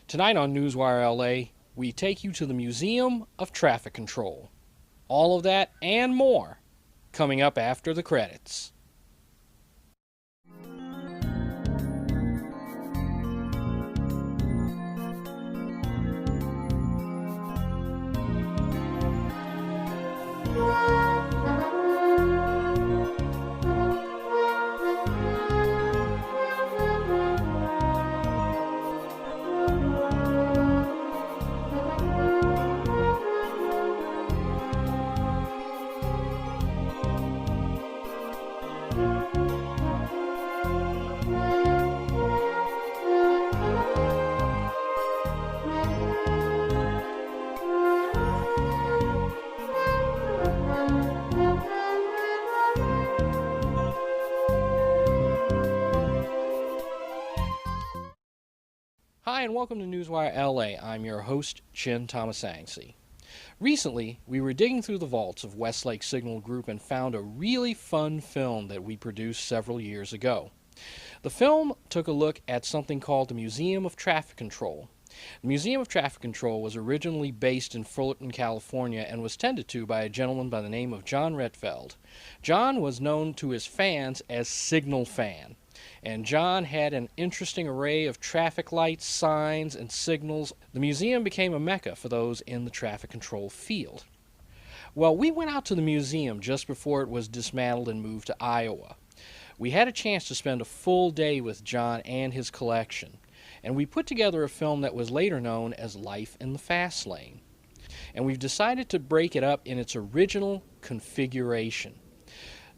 Tonight on Newswirela, we take you to the Museum of Traffic Control. All of that and more coming up after the credits. Hi and welcome to Newswirela. I'm your host, Thammasaengsri. Recently, we were digging through the vaults of Westlake Signal Group and found a really fun film that we produced several years ago. The film took a look at something called the Museum of Traffic Control. The Museum of Traffic Control was originally based in Fullerton, California, and was tended to by a gentleman by the name of John Rietveld. John was known to his fans as Signalfan. And John had an interesting array of traffic lights, signs, and signals. The museum became a mecca for those in the traffic control field. Well, we went out to the museum just before it was dismantled and moved to Iowa. We had a chance to spend a full day with John and his collection, and we put together a film that was later known as Life in the Fast Lane. And we've decided to break it up in its original configuration.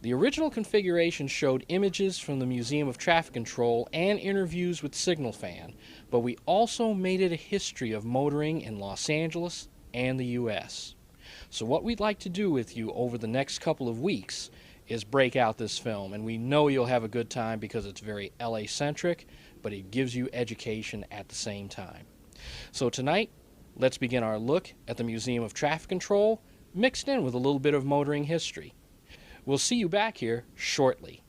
The original configuration showed images from the Museum of Traffic Control and interviews with Signalfan, but we also made it a history of motoring in Los Angeles and the U.S. So what we'd like to do with you over the next couple of weeks is break out this film, and we know you'll have a good time because it's very LA-centric, but it gives you education at the same time. So tonight, let's begin our look at the Museum of Traffic Control, mixed in with a little bit of motoring history. We'll see you back here shortly.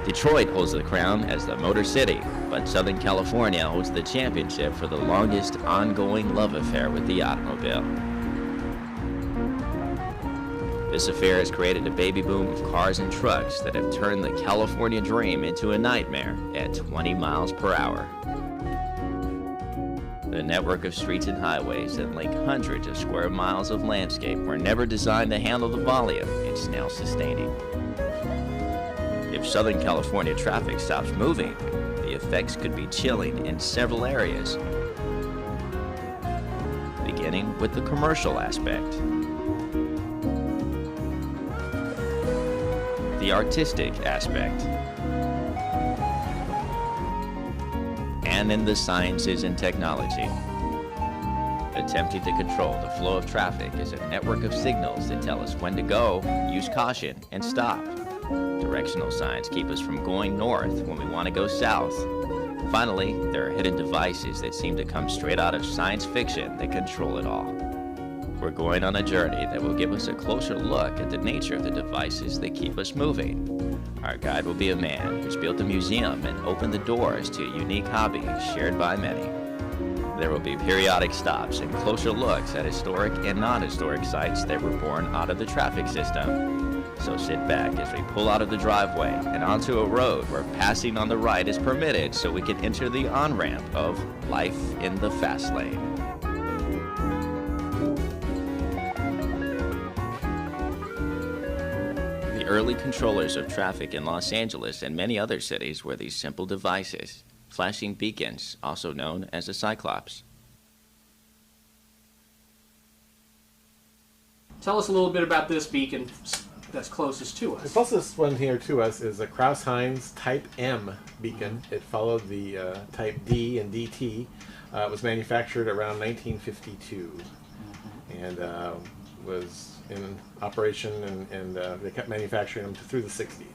Detroit holds the crown as the Motor City, but Southern California holds the championship for the longest ongoing love affair with the automobile. This affair has created a baby boom of cars and trucks that have turned the California dream into a nightmare at 20 miles per hour. The network of streets and highways that link hundreds of square miles of landscape were never designed to handle the volume it's now sustaining. If Southern California traffic stops moving, the effects could be chilling in several areas, beginning with the commercial aspect, the artistic aspect, and in the sciences and technology. Attempting to control the flow of traffic is a network of signals that tell us when to go, use caution, and stop. Directional signs keep us from going north when we want to go south. Finally, there are hidden devices that seem to come straight out of science fiction that control it all. We're going on a journey that will give us a closer look at the nature of the devices that keep us moving. Our guide will be a man who's built a museum and opened the doors to a unique hobby shared by many. There will be periodic stops and closer looks at historic and non-historic sites that were born out of the traffic system. So sit back as we pull out of the driveway and onto a road where passing on the right is permitted so we can enter the on-ramp of Life in the Fast Lane. The early controllers of traffic in Los Angeles and many other cities were these simple devices, flashing beacons, also known as a cyclops. Tell us a little bit about this beacon that's closest to us. The closest one here to us is a Kraus-Heinz Type M beacon. It followed the Type D and DT. It was manufactured around 1952 and was in operation, and they kept manufacturing them through the 60s,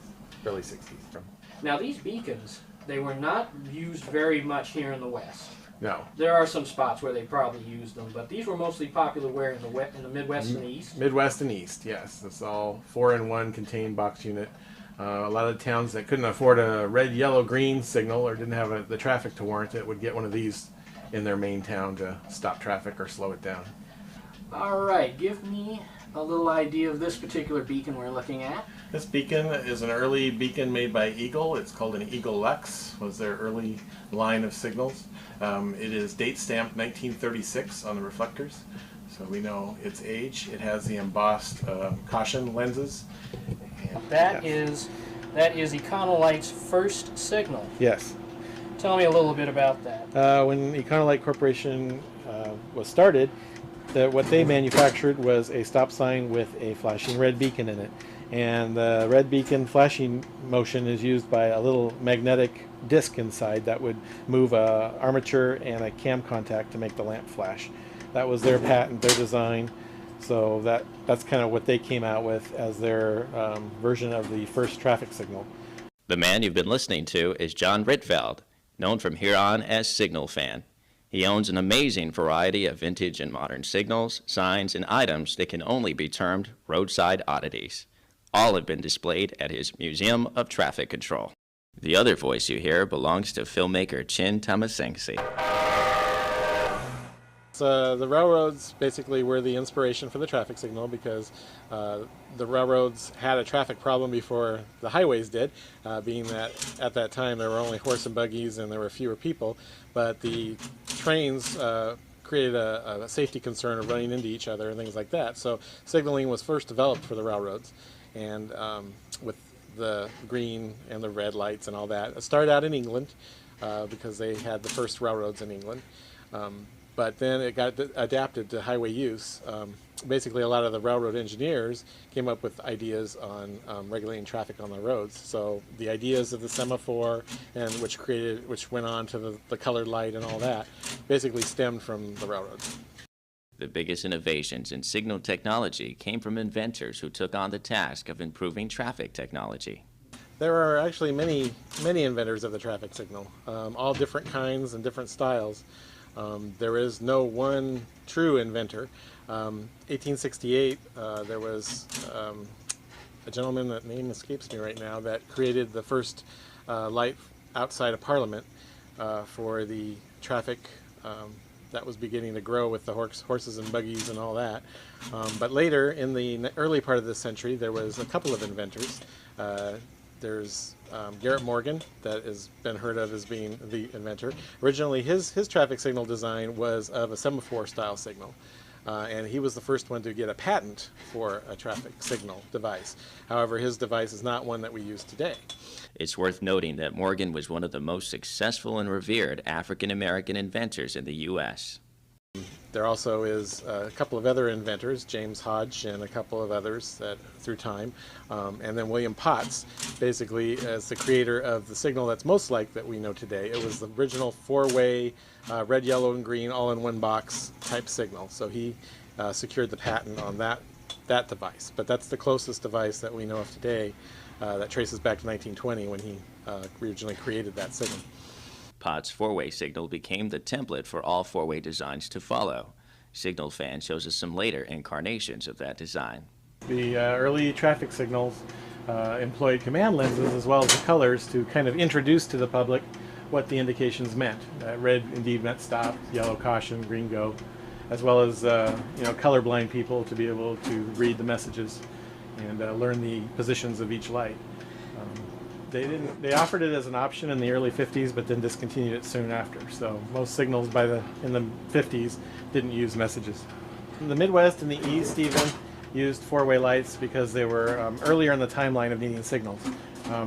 early 60s. Now these beacons, they were not used very much here in the West. No. There are some spots where they probably used them, but these were mostly popular where in the Midwest and the East? Midwest and East, yes. It's all 4-in-1 contained box unit. A lot of the towns that couldn't afford a red, yellow, green signal or didn't have the traffic to warrant it would get one of these in their main town to stop traffic or slow it down. All right, give me a little idea of this particular beacon we're looking at. This beacon is an early beacon made by Eagle. It's called an Eagle Lux, was their early line of signals. It is date stamped 1936 on the reflectors, so we know its age. It has the embossed caution lenses. And That is Econolight's first signal. Yes. Tell me a little bit about that. When Econolight Corporation was started, what they manufactured was a stop sign with a flashing red beacon in it. And the red beacon flashing motion is used by a little magnetic disc inside that would move a armature and a cam contact to make the lamp flash. That was their patent, their design. So that's kind of what they came out with as their version of the first traffic signal. The man you've been listening to is John Rietveld, known from here on as Signalfan. He owns an amazing variety of vintage and modern signals, signs, and items that can only be termed roadside oddities. All have been displayed at his Museum of Traffic Control. The other voice you hear belongs to filmmaker Chin Thammasaengsri. The railroads basically were the inspiration for the traffic signal because the railroads had a traffic problem before the highways did, being that at that time there were only horse and buggies and there were fewer people, but the trains created a safety concern of running into each other and things like that. So signaling was first developed for the railroads, and with the green and the red lights and all that. It started out in England because they had the first railroads in England. But then it got adapted to highway use. Basically, a lot of the railroad engineers came up with ideas on regulating traffic on the roads. So the ideas of the semaphore, and which went on to the colored light and all that, basically stemmed from the railroads. The biggest innovations in signal technology came from inventors who took on the task of improving traffic technology. There are actually many inventors of the traffic signal, all different kinds and different styles. There is no one true inventor. 1868, there was a gentleman, that name escapes me right now, that created the first light outside of Parliament for the traffic that was beginning to grow with the horses and buggies and all that. But later, in the early part of this century, there was a couple of inventors. There's Garrett Morgan, that has been heard of as being the inventor. Originally, his traffic signal design was of a semaphore style signal, and he was the first one to get a patent for a traffic signal device. However, his device is not one that we use today. It's worth noting that Morgan was one of the most successful and revered African-American inventors in the U.S. There also is a couple of other inventors, James Hodge and a couple of others that through time, and then William Potts, basically as the creator of the signal that's most like that we know today. It was the original four-way red, yellow, and green all-in-one box type signal. So he secured the patent on that device. But that's the closest device that we know of today that traces back to 1920 when he originally created that signal. Potts' four-way signal became the template for all four-way designs to follow. Signalfan shows us some later incarnations of that design. The early traffic signals employed command lenses as well as the colors to kind of introduce to the public what the indications meant. Red indeed meant stop, yellow caution, green go, as well as colorblind people to be able to read the messages and learn the positions of each light. They offered it as an option in the early 50s, but then discontinued it soon after. So most signals in the 50s didn't use messages. In the Midwest and the East even used four-way lights because they were earlier in the timeline of needing signals.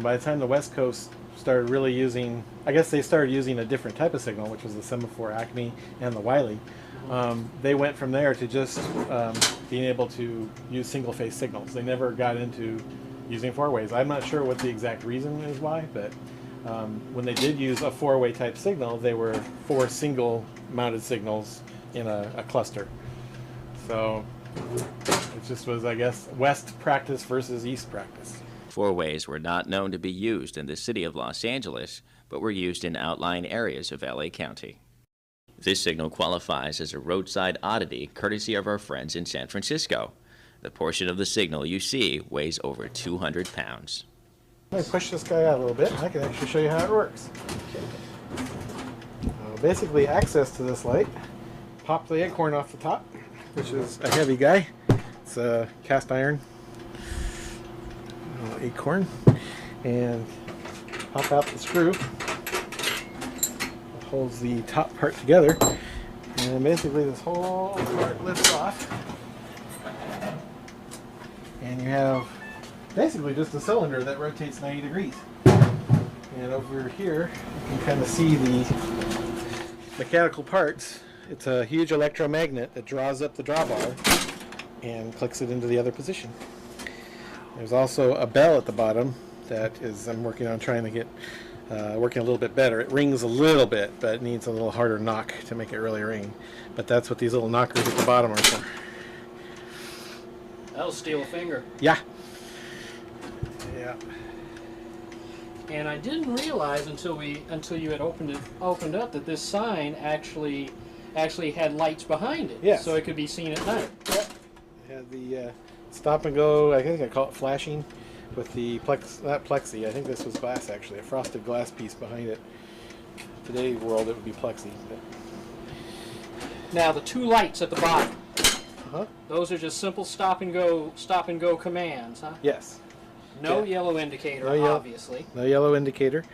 By the time the West Coast started really using, I guess they started using a different type of signal, which was the semaphore Acme and the Wiley. They went from there to just being able to use single-phase signals. They never got into using four-ways. I'm not sure what the exact reason is why, but when they did use a four-way type signal, they were four single-mounted signals in a cluster. So it just was, I guess, West practice versus East practice. Four-ways were not known to be used in the city of Los Angeles, but were used in outlying areas of LA County. This signal qualifies as a roadside oddity courtesy of our friends in San Francisco. The portion of the signal you see weighs over 200 pounds. Let me push this guy out a little bit. I can actually show you how it works. Basically, access to this light, pop the acorn off the top, which is a heavy guy. It's a cast iron acorn, and pop out the screw. It holds the top part together, and basically this whole part lifts off, and you have basically just a cylinder that rotates 90 degrees. And over here, you can kind of see the mechanical parts. It's a huge electromagnet that draws up the drawbar and clicks it into the other position. There's also a bell at the bottom that I'm working on trying to get working a little bit better. It rings a little bit, but it needs a little harder knock to make it really ring. But that's what these little knockers at the bottom are for. That'll steal a finger. Yeah. Yeah. And I didn't realize until you had opened up that this sign actually had lights behind it. Yes. So it could be seen at night. Yep. It had the stop and go, I think I call it flashing, with the not plexi. I think this was glass actually, a frosted glass piece behind it. Today's world it would be plexi. But... Now the two lights at the bottom. Uh-huh. Those are just simple stop and go commands, huh? Yes. No Yeah. yellow indicator, No yellow. obviously. No yellow indicator.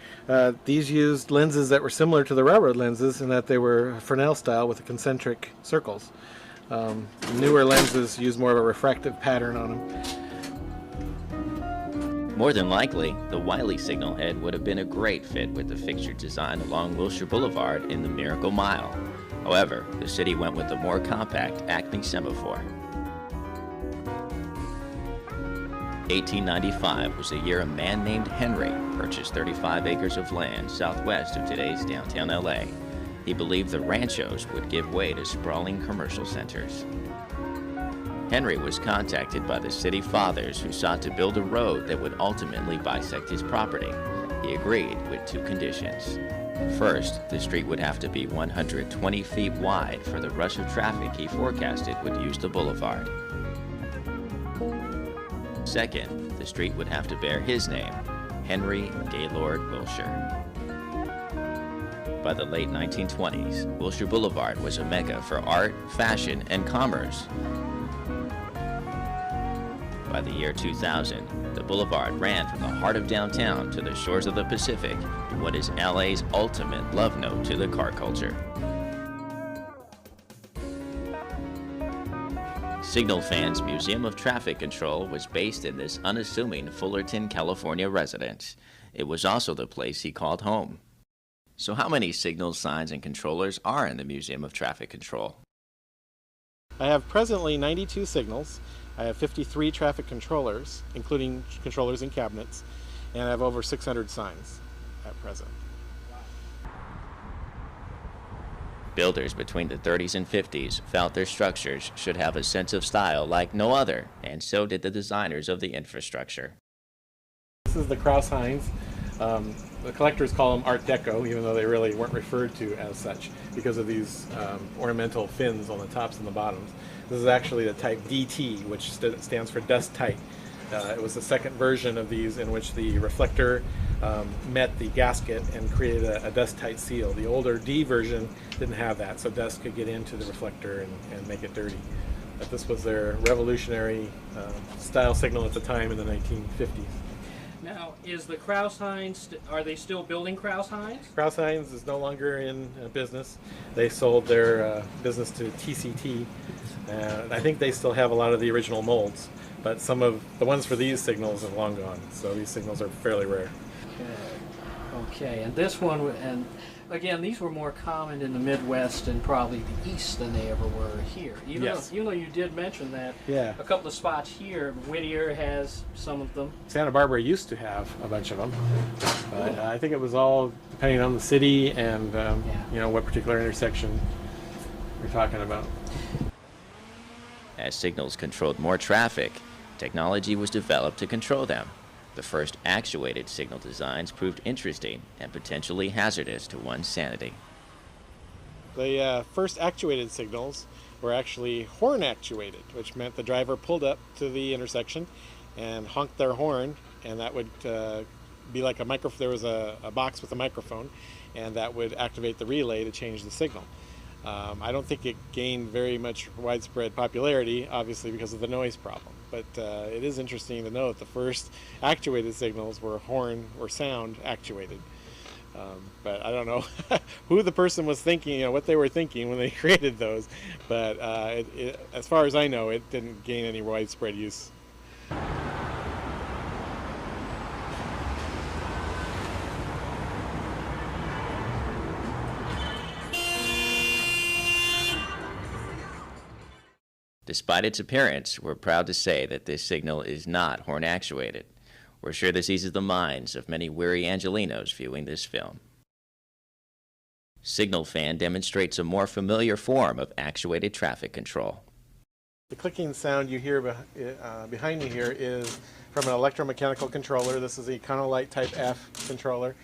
These used lenses that were similar to the railroad lenses in that they were Fresnel style with the concentric circles. Newer lenses use more of a refractive pattern on them. More than likely, the Wiley signal head would have been a great fit with the fixture design along Wilshire Boulevard in the Miracle Mile. However, the city went with the more compact Acme semaphore. 1895 was the year a man named Henry purchased 35 acres of land southwest of today's downtown LA. He believed the ranchos would give way to sprawling commercial centers. Henry was contacted by the city fathers who sought to build a road that would ultimately bisect his property. He agreed with two conditions. First, the street would have to be 120 feet wide for the rush of traffic he forecasted would use the boulevard. Second, the street would have to bear his name, Henry Gaylord Wilshire. By the late 1920s, Wilshire Boulevard was a mecca for art, fashion, and commerce. By the year 2000, the boulevard ran from the heart of downtown to the shores of the Pacific in what is LA's ultimate love note to the car culture. Signalfan's Museum of Traffic Control was based in this unassuming Fullerton, California residence. It was also the place he called home. So how many signals, signs, and controllers are in the Museum of Traffic Control? I have presently 92 signals. I have 53 traffic controllers, including controllers and cabinets, and I have over 600 signs at present. Builders between the 30s and 50s felt their structures should have a sense of style like no other, and so did the designers of the infrastructure. This is the Krauss-Heinz. The collectors call them Art Deco, even though they really weren't referred to as such because of these ornamental fins on the tops and the bottoms. This is actually the type DT, which stands for dust tight. It was the second version of these in which the reflector met the gasket and created a dust tight seal. The older D version didn't have that, so dust could get into the reflector and make it dirty. But this was their revolutionary style signal at the time in the 1950s. Now, is the Krauss-Heinz, are they still building Krauss-Heinz? Krauss-Heinz is no longer in business. They sold their business to TCT. I think they still have a lot of the original molds, but some of the ones for these signals have long gone, so these signals are fairly rare. Okay, and this one, and again, these were more common in the Midwest and probably the East than they ever were here. Even though you did mention that a couple of spots here, Whittier has some of them. Santa Barbara used to have a bunch of them, but I think it was all depending on the city and you know, what particular intersection you're talking about. As signals controlled more traffic, technology was developed to control them. The first actuated signal designs proved interesting and potentially hazardous to one's sanity. The first actuated signals were actually horn actuated, which meant the driver pulled up to the intersection and honked their horn, and that would be like a microphone. There was a box with a microphone, and that would activate the relay to change the signal. I don't think it gained very much widespread popularity, obviously because of the noise problem. But it is interesting to note the first actuated signals were horn or sound actuated. But I don't know who the person was thinking, what they were thinking when they created those. But as far as I know, it didn't gain any widespread use. Despite its appearance, we're proud to say that this signal is not horn actuated. We're sure this eases the minds of many weary Angelenos viewing this film. Signalfan demonstrates a more familiar form of actuated traffic control. The clicking sound you hear behind me here is from an electromechanical controller. This is the Econolite Type F controller.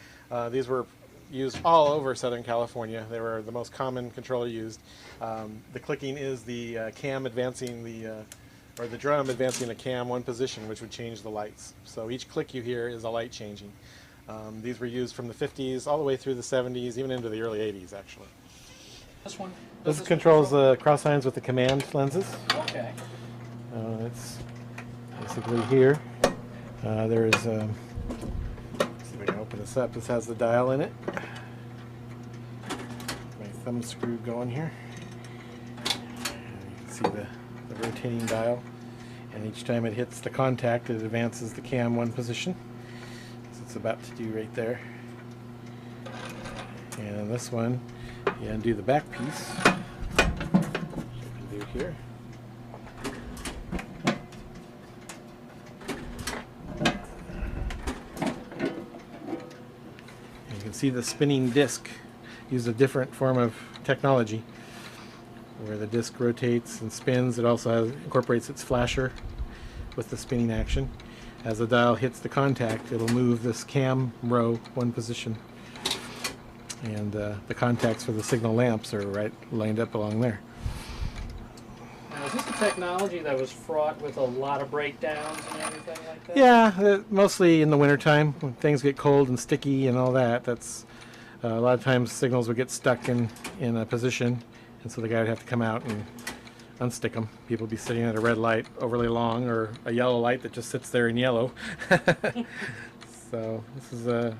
These were used all over Southern California. They were the most common controller used. The clicking is the cam advancing or the drum advancing the cam one position, which would change the lights. So each click you hear is a light changing. These were used from the 50s all the way through the 70s, even into the early 80s actually. This controls the cross signs with the command lenses. Okay. It's basically here. There is, let's see if I can open this up. This has the dial in it. My thumb screw going here. You can see the rotating dial. And each time it hits the contact, it advances the cam one position. As it's about to do right there. And this one, you undo the back piece. You can do here. And you can see the spinning disc. Use a different form of technology where the disc rotates and spins. It also incorporates its flasher with the spinning action. As the dial hits the contact, it'll move this cam row one position. And the contacts for the signal lamps are right lined up along there. Now, is this a technology that was fraught with a lot of breakdowns and everything like that? Yeah, mostly in the wintertime when things get cold and sticky and all that. That's a lot of times signals would get stuck in a position, and so the guy would have to come out and unstick them. People would be sitting at a red light overly long, or a yellow light that just sits there in yellow. So this is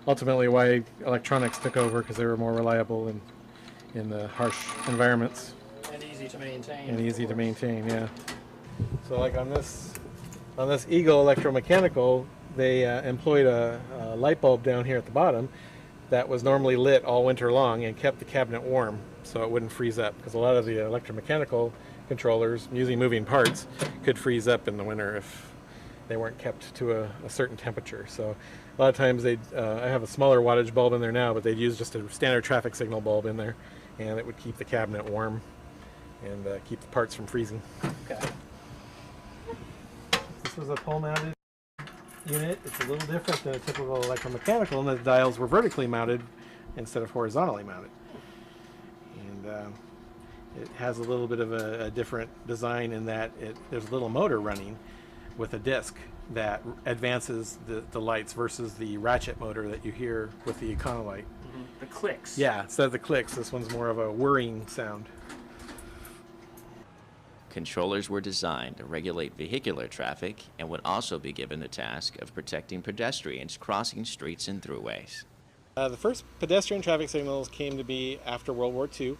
ultimately why electronics took over, because they were more reliable in the harsh environments. And easy to maintain. And easy to maintain, yeah. So like on this Eagle electromechanical, they employed a light bulb down here at the bottom that was normally lit all winter long and kept the cabinet warm so it wouldn't freeze up, because a lot of the electromechanical controllers using moving parts could freeze up in the winter if they weren't kept to a certain temperature. So a lot of times I have a smaller wattage bulb in there now, but they'd use just a standard traffic signal bulb in there, and it would keep the cabinet warm and keep the parts from freezing. Okay. This was a pole-mounted unit. It's a little different than a typical electromechanical, and the dials were vertically mounted instead of horizontally mounted. And it has a little bit of a different design in that there's a little motor running with a disc that advances the lights versus the ratchet motor that you hear with the Econolite. Mm-hmm. The clicks. Yeah, instead of the clicks, this one's more of a whirring sound. Controllers were designed to regulate vehicular traffic and would also be given the task of protecting pedestrians crossing streets and throughways. The first pedestrian traffic signals came to be after World War II,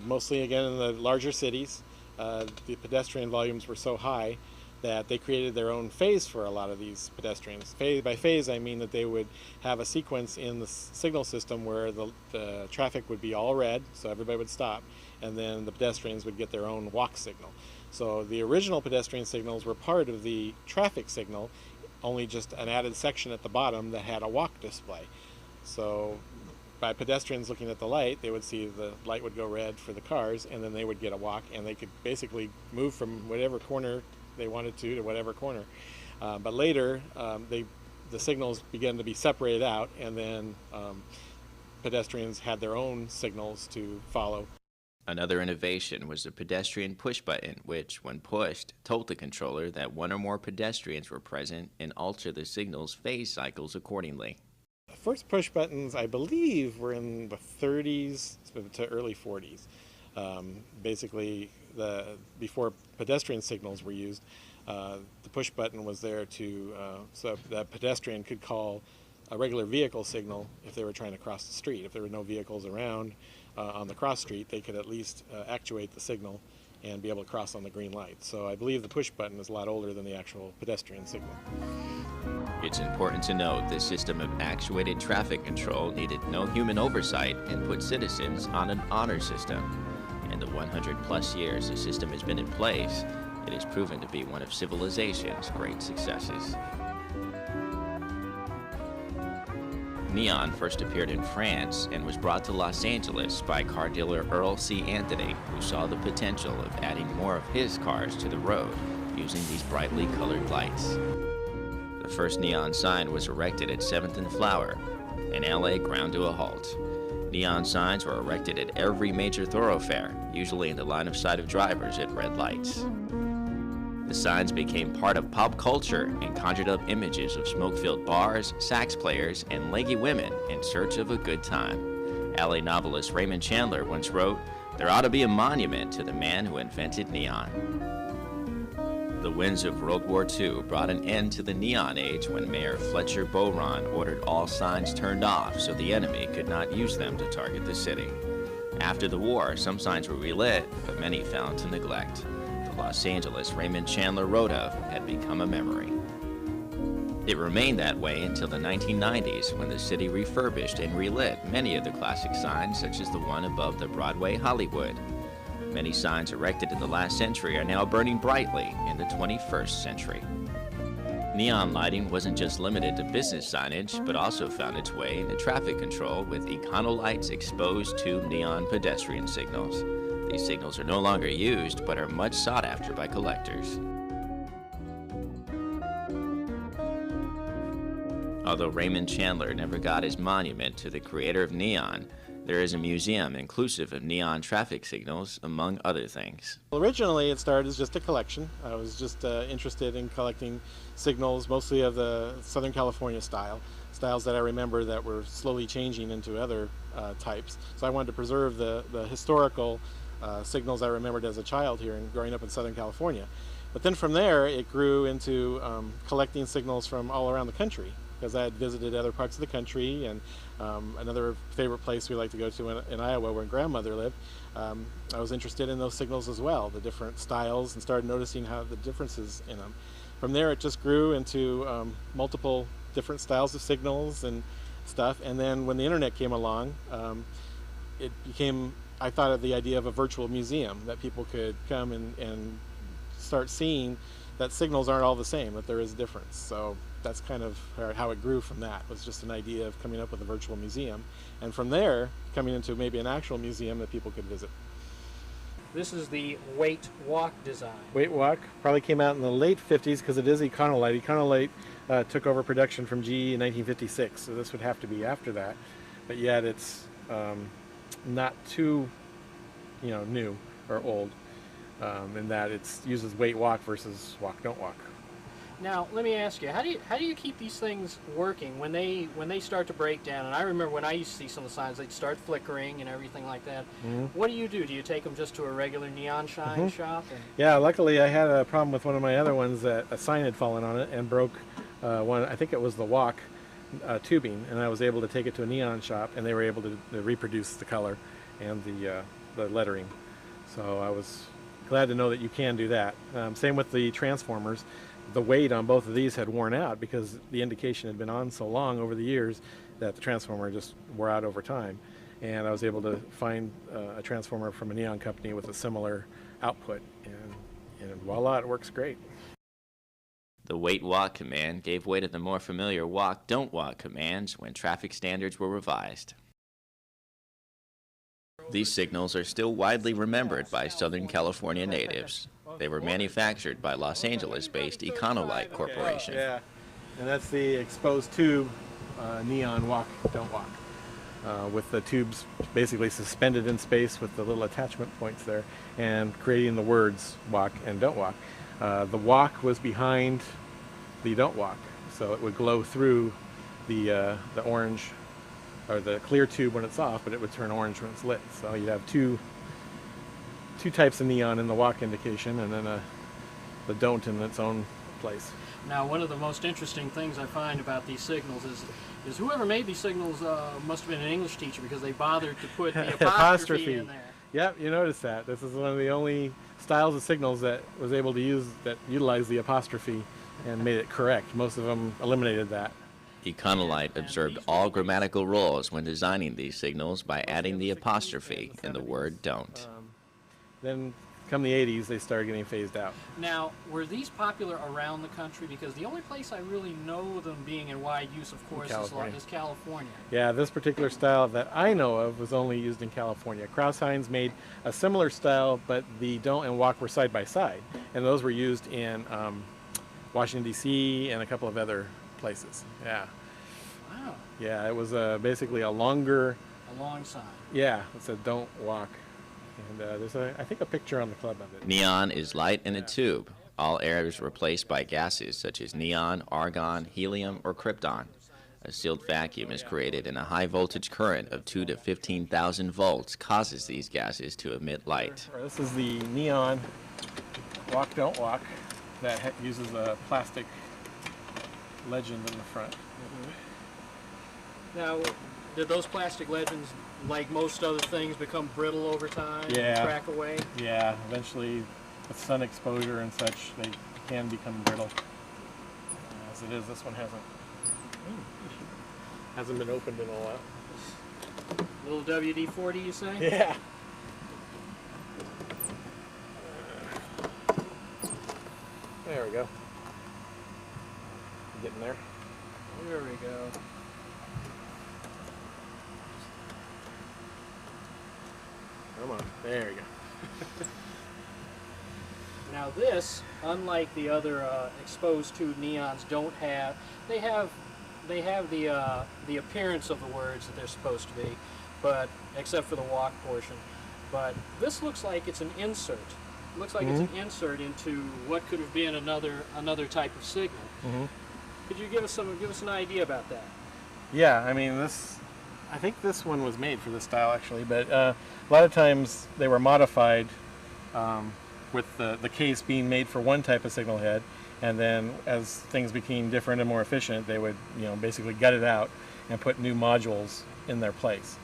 mostly again in the larger cities. The pedestrian volumes were so high that they created their own phase for a lot of these pedestrians. By phase, I mean that they would have a sequence in the signal system where the traffic would be all red, so everybody would stop, and then the pedestrians would get their own walk signal. So the original pedestrian signals were part of the traffic signal, only just an added section at the bottom that had a walk display. So by pedestrians looking at the light, they would see the light would go red for the cars, and then they would get a walk, and they could basically move from whatever corner they wanted to whatever corner. But later, the signals began to be separated out, and then pedestrians had their own signals to follow. Another innovation was the pedestrian push button, which, when pushed, told the controller that one or more pedestrians were present and altered the signal's phase cycles accordingly. The first push buttons, I believe, were in the 30s to early 40s. Basically, before pedestrian signals were used, the push button was there so that pedestrian could call a regular vehicle signal if they were trying to cross the street. If there were no vehicles around on the cross street, they could at least actuate the signal and be able to cross on the green light. So I believe the push button is a lot older than the actual pedestrian signal. It's important to note this system of actuated traffic control needed no human oversight and put citizens on an honor system. In the 100-plus years the system has been in place, it has proven to be one of civilization's great successes. Neon first appeared in France and was brought to Los Angeles by car dealer Earl C. Anthony, who saw the potential of adding more of his cars to the road using these brightly colored lights. The first neon sign was erected at 7th and Flower, and LA ground to a halt. Neon signs were erected at every major thoroughfare, usually in the line of sight of drivers at red lights. The signs became part of pop culture and conjured up images of smoke-filled bars, sax players, and leggy women in search of a good time. LA novelist Raymond Chandler once wrote, "There ought to be a monument to the man who invented neon." The winds of World War II brought an end to the neon age when Mayor Fletcher Beauron ordered all signs turned off so the enemy could not use them to target the city. After the war, some signs were relit, but many fell into neglect. The Los Angeles Raymond Chandler wrote of had become a memory. It remained that way until the 1990s when the city refurbished and relit many of the classic signs, such as the one above the Broadway Hollywood. Many signs erected in the last century are now burning brightly in the 21st century. Neon lighting wasn't just limited to business signage, but also found its way into traffic control with Econolights exposed tube neon pedestrian signals. These signals are no longer used, but are much sought after by collectors. Although Raymond Chandler never got his monument to the creator of neon, there is a museum inclusive of neon traffic signals, among other things. Originally, it started as just a collection. I was just interested in collecting signals, mostly of the Southern California styles that I remember that were slowly changing into other types. So I wanted to preserve the historical signals I remembered as a child here and growing up in Southern California. But then from there, it grew into collecting signals from all around the country, because I had visited other parts of the country, and another favorite place we like to go to in Iowa, where grandmother lived. I was interested in those signals as well, the different styles, and started noticing how the differences in them. From there, it just grew into multiple different styles of signals and stuff. And then when the internet came along, it became, I thought of the idea of a virtual museum, that people could come and start seeing that signals aren't all the same, that there is a difference. So that's kind of how it grew from that. It was just an idea of coming up with a virtual museum, and from there coming into maybe an actual museum that people could visit. This is the Wait Walk design. Wait Walk probably came out in the late 50s because it is Econolite. Econolite took over production from GE in 1956, so this would have to be after that. But yet it's not too, new or old, in that it uses Wait Walk versus Walk Don't Walk. Now, let me ask you, how do you keep these things working when they start to break down? And I remember when I used to see some of the signs, they'd start flickering and everything like that. Mm-hmm. What do? Do you take them just to a regular neon shine shop? Yeah, luckily I had a problem with one of my other ones that a sign had fallen on it and broke one. I think it was the walk tubing, and I was able to take it to a neon shop, and they were able to reproduce the color and the lettering. So I was glad to know that you can do that. Same with the transformers. The weight on both of these had worn out because the indication had been on so long over the years that the transformer just wore out over time. And I was able to find a transformer from a neon company with a similar output, and voila, it works great. The Wait Walk command gave way to the more familiar Walk Don't Walk commands when traffic standards were revised. These signals are still widely remembered by Southern California natives. They were manufactured by Los Angeles-based Econolite Corporation. Yeah, and that's the exposed tube neon Walk Don't Walk. with the tubes basically suspended in space with the little attachment points there, and creating the words walk and don't walk. The walk was behind the don't walk, so it would glow through the orange or the clear tube when it's off, but it would turn orange when it's lit. So you'd have two types of neon in the walk indication, and then the don't in its own place. Now, one of the most interesting things I find about these signals is whoever made these signals must have been an English teacher, because they bothered to put the apostrophe in there. Yep, you notice that. This is one of the only styles of signals that was able to utilize the apostrophe and made it correct. Most of them eliminated that. Econolite observed all grammatical rules when designing these signals by adding the apostrophe in the word don't. Then come the 80s, they started getting phased out. Now, were these popular around the country? Because the only place I really know them being in wide use, of course, is California. Yeah, this particular style that I know of was only used in California. Krauss-Heinz made a similar style, but the don't and walk were side by side, and those were used in Washington, D.C. and a couple of other places. Yeah. Wow. Yeah, it was basically a long sign. Yeah, it said don't walk. And there's, I think, a picture on the club of it. Neon is light in a tube. All air is replaced by gases such as neon, argon, helium, or krypton. A sealed vacuum is created, and a high voltage current of 2 to 15,000 volts causes these gases to emit light. This is the neon walk don't walk that uses a plastic legend in the front. Now, did those plastic legends, like most other things, become brittle over time? Yeah. And crack away? Yeah, eventually with sun exposure and such, they can become brittle. As it is, this one hasn't been opened in a while. Little WD-40, you say? Yeah. There we go. Getting there. There we go. Come on. There we go. Now this, unlike the other exposed tube neons, they have the appearance of the words that they're supposed to be, but except for the walk portion. But this looks like it's an insert. It looks like it's an insert into what could have been another type of signal. Could you give us an idea about that? Yeah, I mean I think this one was made for this style actually, but a lot of times they were modified with the case being made for one type of signal head, and then as things became different and more efficient, they would basically gut it out and put new modules in their place.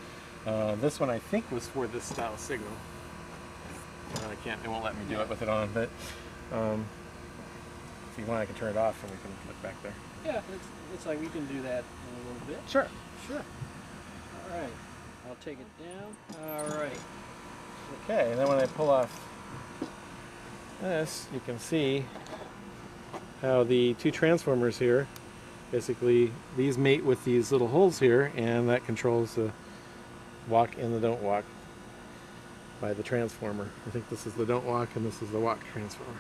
This one I think was for this style signal. It won't let me do it with it on, but if you want I can turn it off and we can look back there. Yeah, it's like we can do that in a little bit. Sure. Sure. All right, I'll take it down. All right. Okay, and then when I pull off this, you can see how the two transformers here, basically these mate with these little holes here, and that controls the walk and the don't walk by the transformer. I think this is the don't walk and this is the walk transformer.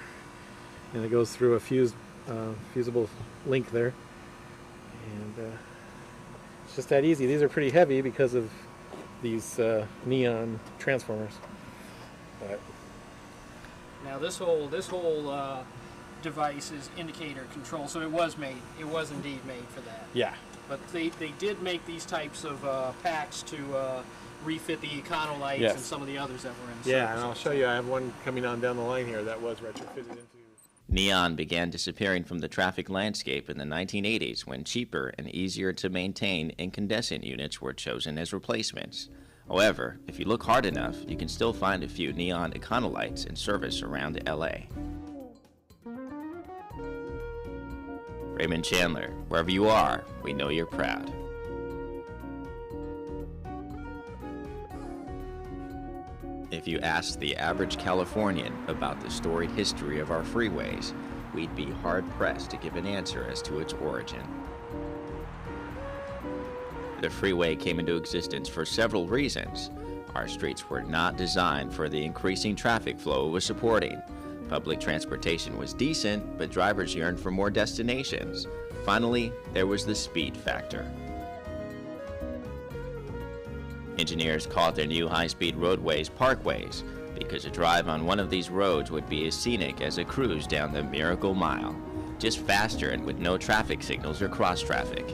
And it goes through a fusible link there. And it's just that easy. These are pretty heavy because of these neon transformers. But now this whole device is indicator control, so it was indeed made for that. yeah. But they did make these types of packs to refit the Econolites Yes. and some of the others that were in Yeah, service. and I'll show you. I have one coming on down the line here that was retrofitted into. Neon began disappearing from the traffic landscape in the 1980s when cheaper and easier to maintain incandescent units were chosen as replacements. However, if you look hard enough, you can still find a few neon Econolites in service around LA. Raymond Chandler, wherever you are, we know you're proud. If you asked the average Californian about the storied history of our freeways, we'd be hard-pressed to give an answer as to its origin. The freeway came into existence for several reasons. Our streets were not designed for the increasing traffic flow it was supporting. Public transportation was decent, but drivers yearned for more destinations. Finally, there was the speed factor. Engineers called their new high-speed roadways parkways because a drive on one of these roads would be as scenic as a cruise down the Miracle Mile, just faster and with no traffic signals or cross-traffic.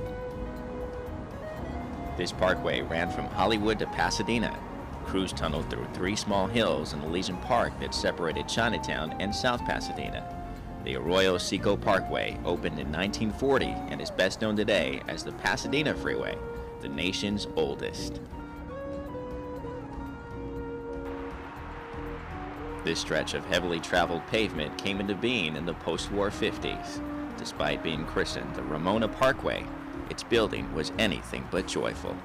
This parkway ran from Hollywood to Pasadena, cruise tunneled through 3 small hills in Elysian Park that separated Chinatown and South Pasadena. The Arroyo Seco Parkway opened in 1940 and is best known today as the Pasadena Freeway, the nation's oldest. This stretch of heavily traveled pavement came into being in the post-war 50s. Despite being christened the Ramona Parkway, its building was anything but joyful.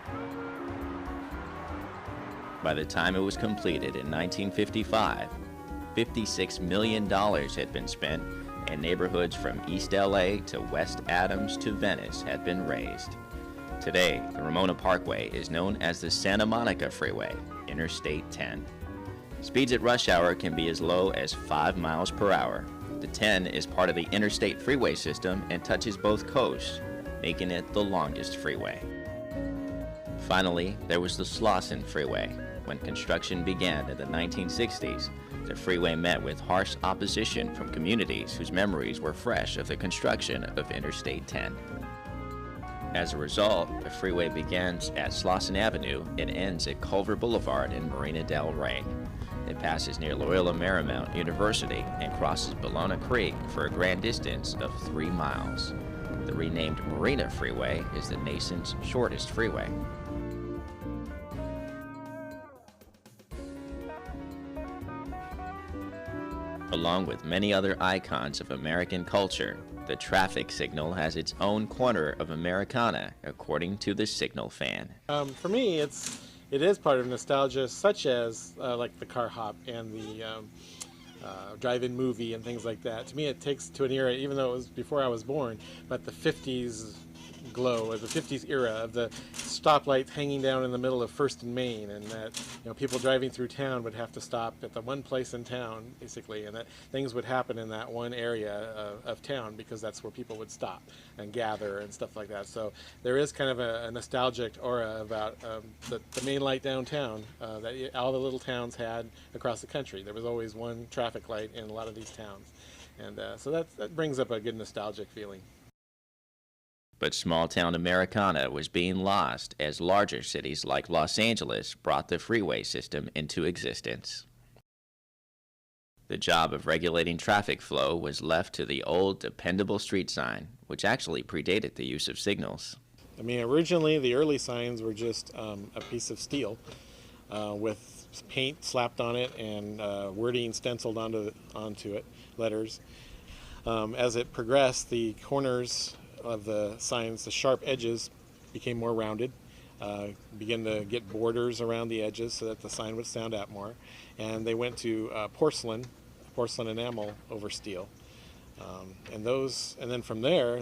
By the time it was completed in 1955, $56 million had been spent, and neighborhoods from East LA to West Adams to Venice had been raised. Today, the Ramona Parkway is known as the Santa Monica Freeway, Interstate 10. Speeds at rush hour can be as low as 5 miles per hour. The 10 is part of the interstate freeway system and touches both coasts, making it the longest freeway. Finally, there was the Slauson Freeway. When construction began in the 1960s, the freeway met with harsh opposition from communities whose memories were fresh of the construction of Interstate 10. As a result, the freeway begins at Slauson Avenue and ends at Culver Boulevard in Marina del Rey. It passes near Loyola Marymount University and crosses Bologna Creek for a grand distance of 3 miles. The renamed Marina Freeway is the nation's shortest freeway. Along with many other icons of American culture, the traffic signal has its own corner of Americana, according to the Signalfan. For me, it is part of nostalgia, such as like the car hop and the drive-in movie and things like that. To me, it takes to an era, even though it was before I was born, but the 50s glow, or the 50s era of the stoplights hanging down in the middle of First and Main, and that people driving through town would have to stop at the one place in town, basically, and that things would happen in that one area of town because that's where people would stop and gather and stuff like that. So there is kind of a nostalgic aura about the main light downtown that all the little towns had across the country. There was always one traffic light in a lot of these towns, and so that brings up a good nostalgic feeling. But small-town Americana was being lost as larger cities like Los Angeles brought the freeway system into existence. The job of regulating traffic flow was left to the old dependable street sign, which actually predated the use of signals. I mean, originally the early signs were just a piece of steel with paint slapped on it and wording stenciled onto it, letters. As it progressed, the corners of the signs, the sharp edges, became more rounded, began to get borders around the edges so that the sign would stand out more, and they went to porcelain enamel over steel, and then from there,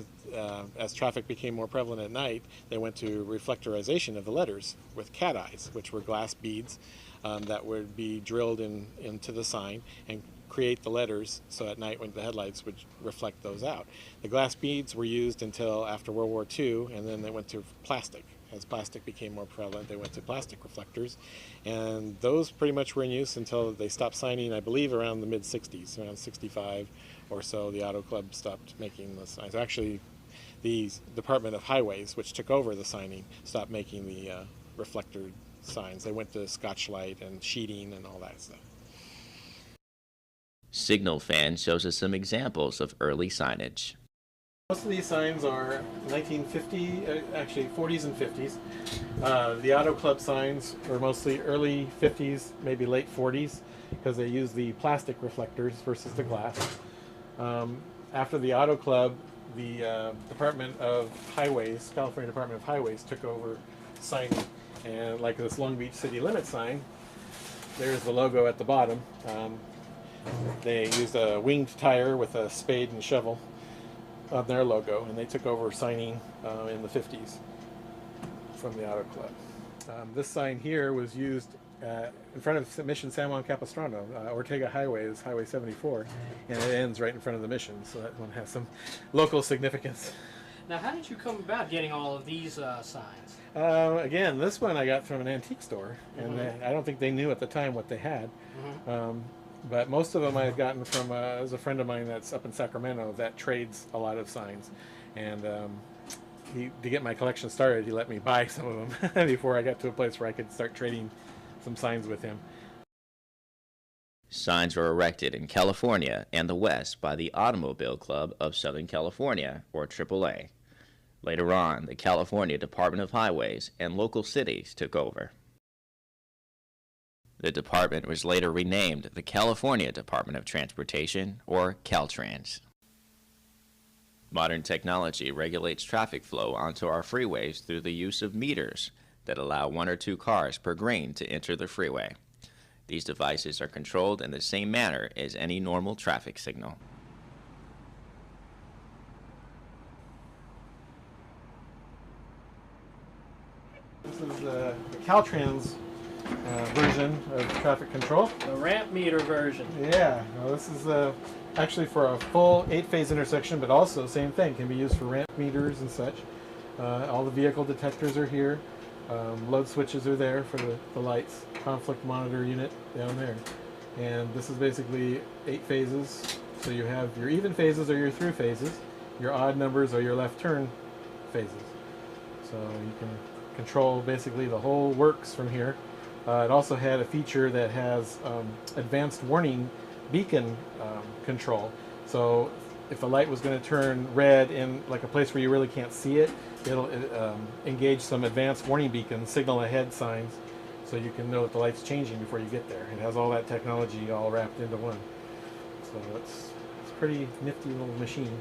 as traffic became more prevalent at night, they went to reflectorization of the letters with cat eyes, which were glass beads that would be drilled into the sign and create the letters, so at night when the headlights would reflect those out. The glass beads were used until after World War II, and then they went to plastic. As plastic became more prevalent, they went to plastic reflectors, and those pretty much were in use until they stopped signing, I believe, around the mid-60s, around 65 or so. The Auto Club stopped making the signs. Actually, the Department of Highways, which took over the signing, stopped making the reflector signs. They went to Scotchlite and sheeting and all that stuff. Signalfan shows us some examples of early signage. Most of these signs are 1950, actually 40s and 50s. The Auto Club signs were mostly early 50s, maybe late 40s, because they used the plastic reflectors versus the glass. After the Auto Club, the Department of Highways, California Department of Highways, took over signing. And like this Long Beach city limit sign, there's the logo at the bottom. They used a winged tire with a spade and shovel on their logo, and they took over signing in the 50s from the Auto Club. This sign here was used in front of Mission San Juan Capistrano. Ortega Highway is Highway 74, and it ends right in front of the mission, so that one has some local significance. Now, how did you come about getting all of these signs? Again, this one I got from an antique store, and I don't think they knew at the time what they had. But most of them I've gotten from there's a friend of mine that's up in Sacramento that trades a lot of signs, and to get my collection started, he let me buy some of them before I got to a place where I could start trading some signs with him. Signs were erected in California and the West by the Automobile Club of Southern California, or AAA. Later on, the California Department of Highways and local cities took over. The department was later renamed the California Department of Transportation, or Caltrans. Modern technology regulates traffic flow onto our freeways through the use of meters that allow 1 or 2 cars per green to enter the freeway. These devices are controlled in the same manner as any normal traffic signal. This is the Caltrans version of traffic control. The ramp meter version. Yeah, well, this is actually for a full 8-phase intersection, but also same thing, can be used for ramp meters and such. All the vehicle detectors are here. Load switches are there for the lights. Conflict monitor unit down there. And this is basically 8 phases. So you have your even phases or your through phases. Your odd numbers are your left turn phases. So you can control basically the whole works from here. It also had a feature that has advanced warning beacon control. So if a light was going to turn red in like a place where you really can't see it, it'll engage some advanced warning beacon, signal ahead signs, so you can know that the light's changing before you get there. It has all that technology all wrapped into one. So it's a pretty nifty little machine.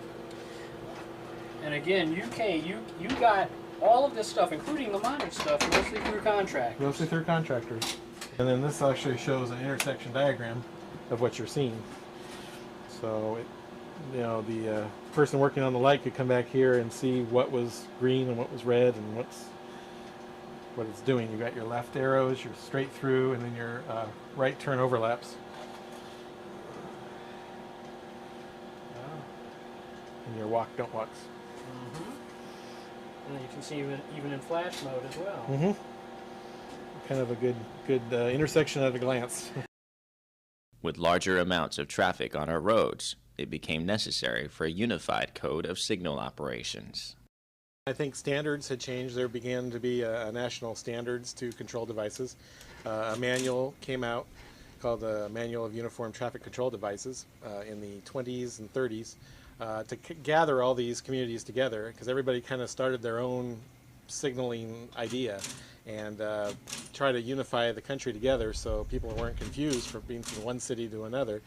And again, you got all of this stuff, including the modern stuff, mostly through contractors. Mostly through contractors. And then this actually shows an intersection diagram of what you're seeing. So the person working on the light could come back here and see what was green and what was red and what it's doing. You got your left arrows, your straight through, and then your right turn overlaps. And your walk, don't walks. And then you can see even in flash mode as well. Kind of a good intersection at a glance. With larger amounts of traffic on our roads, it became necessary for a unified code of signal operations. I think standards had changed. There began to be national standards to control devices. A manual came out called the Manual of Uniform Traffic Control Devices in the 20s and 30s to gather all these communities together, because everybody kind of started their own signaling idea and try to unify the country together so people weren't confused from being from one city to another.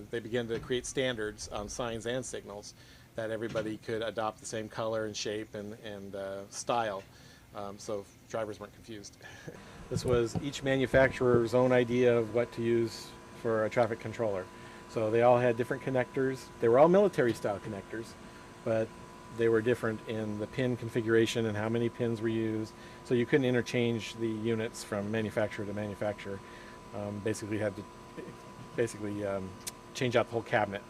They began to create standards on signs and signals that everybody could adopt the same color and shape and style, so drivers weren't confused. This was each manufacturer's own idea of what to use for a traffic controller. So they all had different connectors. They were all military style connectors, but they were different in the pin configuration and how many pins were used. So you couldn't interchange the units from manufacturer to manufacturer. Basically you had to change out the whole cabinet.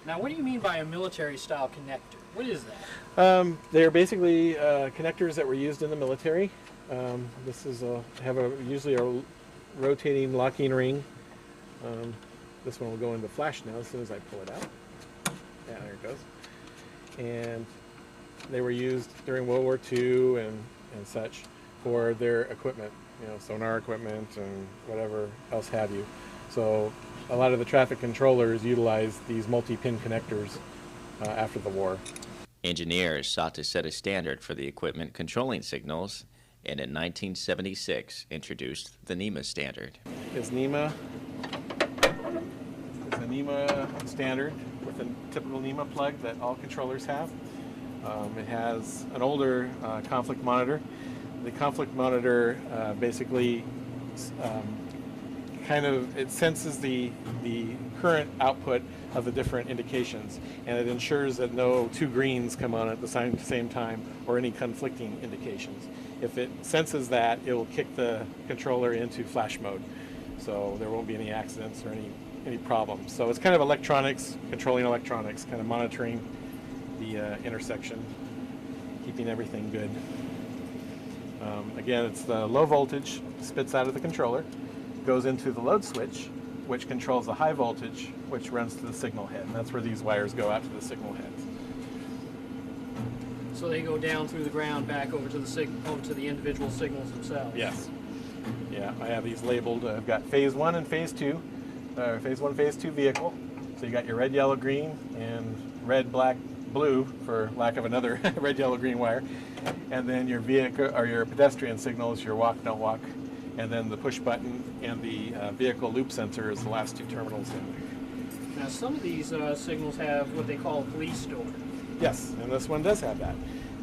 Now, what do you mean by a military style connector? What is that? They're basically connectors that were used in the military. This is usually a rotating locking ring. This one will go into flash now as soon as I pull it out. Yeah, there it goes. And they were used during World War II and such for their equipment, sonar equipment and whatever else have you. So a lot of the traffic controllers utilized these multi-pin connectors after the war. Engineers sought to set a standard for the equipment controlling signals, and in 1976 introduced the NEMA standard. It's NEMA. It's a NEMA standard with a typical NEMA plug that all controllers have. It has an older conflict monitor. The conflict monitor basically it senses the current output of the different indications, and it ensures that no two greens come on at the same time or any conflicting indications. If it senses that, it will kick the controller into flash mode, so there won't be any accidents or any problems. So it's kind of electronics, controlling electronics, kind of monitoring the intersection. keeping everything good. Again, it's the low voltage, spits out of the controller, goes into the load switch, which controls the high voltage, which runs to the signal head. And that's where these wires go out to the signal heads. So they go down through the ground back over to the individual signals themselves. Yes. Yeah, I have these labeled. I've got phase 1 and phase 2. Phase 1, phase 2 vehicle. So you got your red, yellow, green, and red, black, blue, for lack of another red, yellow, green wire. And then your vehicle or your pedestrian signals, your walk, don't walk. And then the push button and the vehicle loop sensor is the last two terminals in. Now some of these signals have what they call a police door. Yes, and this one does have that.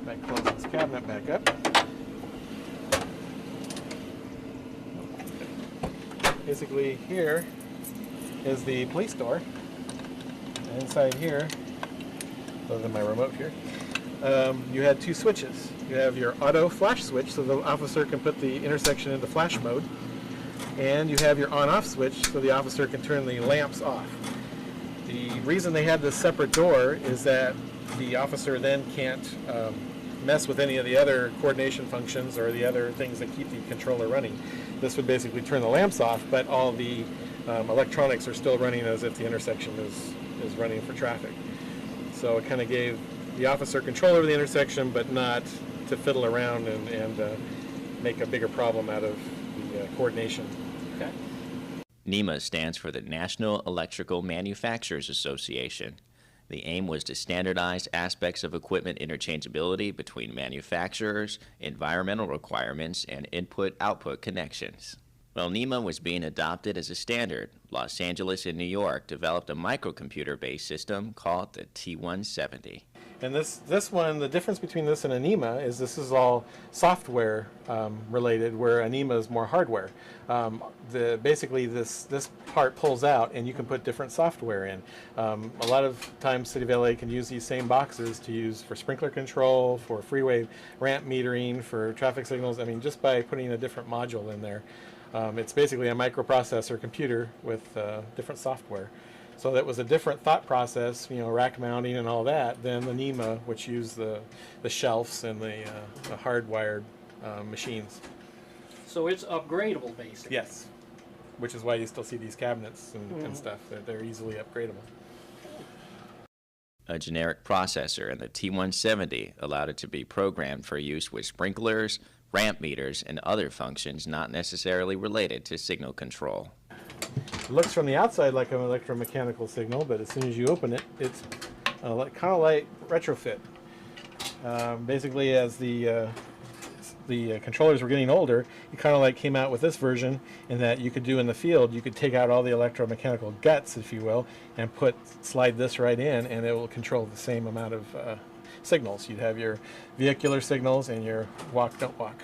If I close this cabinet back up. Basically here is the police door. And inside here, other than my remote here, you had two switches. You have your auto flash switch, so the officer can put the intersection into flash mode, and you have your on-off switch, so the officer can turn the lamps off. The reason they had this separate door is that the officer then can't mess with any of the other coordination functions or the other things that keep the controller running. This would basically turn the lamps off, but all the electronics are still running as if the intersection is running for traffic. So it kind of gave the officer control over the intersection, but not to fiddle around and make a bigger problem out of the coordination. Okay. NEMA stands for the National Electrical Manufacturers Association. The aim was to standardize aspects of equipment interchangeability between manufacturers, environmental requirements, and input-output connections. While NEMA was being adopted as a standard, Los Angeles and New York developed a microcomputer-based system called the T170. And this one, the difference between this and a NEMA is this is all software related, where a NEMA is more hardware. Basically this part pulls out and you can put different software in. A lot of times City of LA can use these same boxes to use for sprinkler control, for freeway ramp metering, for traffic signals. I mean, just by putting a different module in there. It's basically a microprocessor computer with different software. So that was a different thought process, you know, rack mounting and all that, than the NEMA, which used the shelves and the hardwired machines. So it's upgradable, basically. Yes, which is why you still see these cabinets and stuff. They're easily upgradable. A generic processor in the T170 allowed it to be programmed for use with sprinklers, ramp meters, and other functions not necessarily related to signal control. It looks from the outside like an electromechanical signal, but as soon as you open it, it's kind of like retrofit. Basically, as the controllers were getting older, it kind of like came out with this version in that you could do in the field, you could take out all the electromechanical guts, if you will, and slide this right in, and it will control the same amount of signals. You'd have your vehicular signals and your walk, don't walk.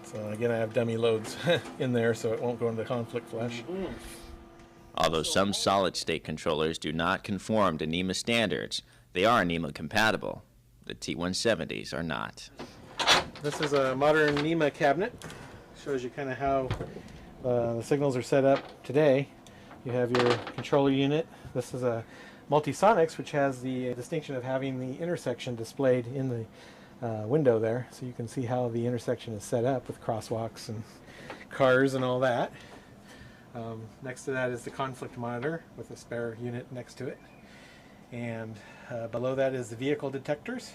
So again, I have dummy loads in there so it won't go into conflict flash. Although some solid-state controllers do not conform to NEMA standards, they are NEMA compatible. The T170s are not. This is a modern NEMA cabinet. Shows you kind of how the signals are set up today. You have your controller unit. This is a multi-sonics, which has the distinction of having the intersection displayed in the window there, so you can see how the intersection is set up with crosswalks and cars and all that. Next to that is the conflict monitor with a spare unit next to it, and below that is the vehicle detectors,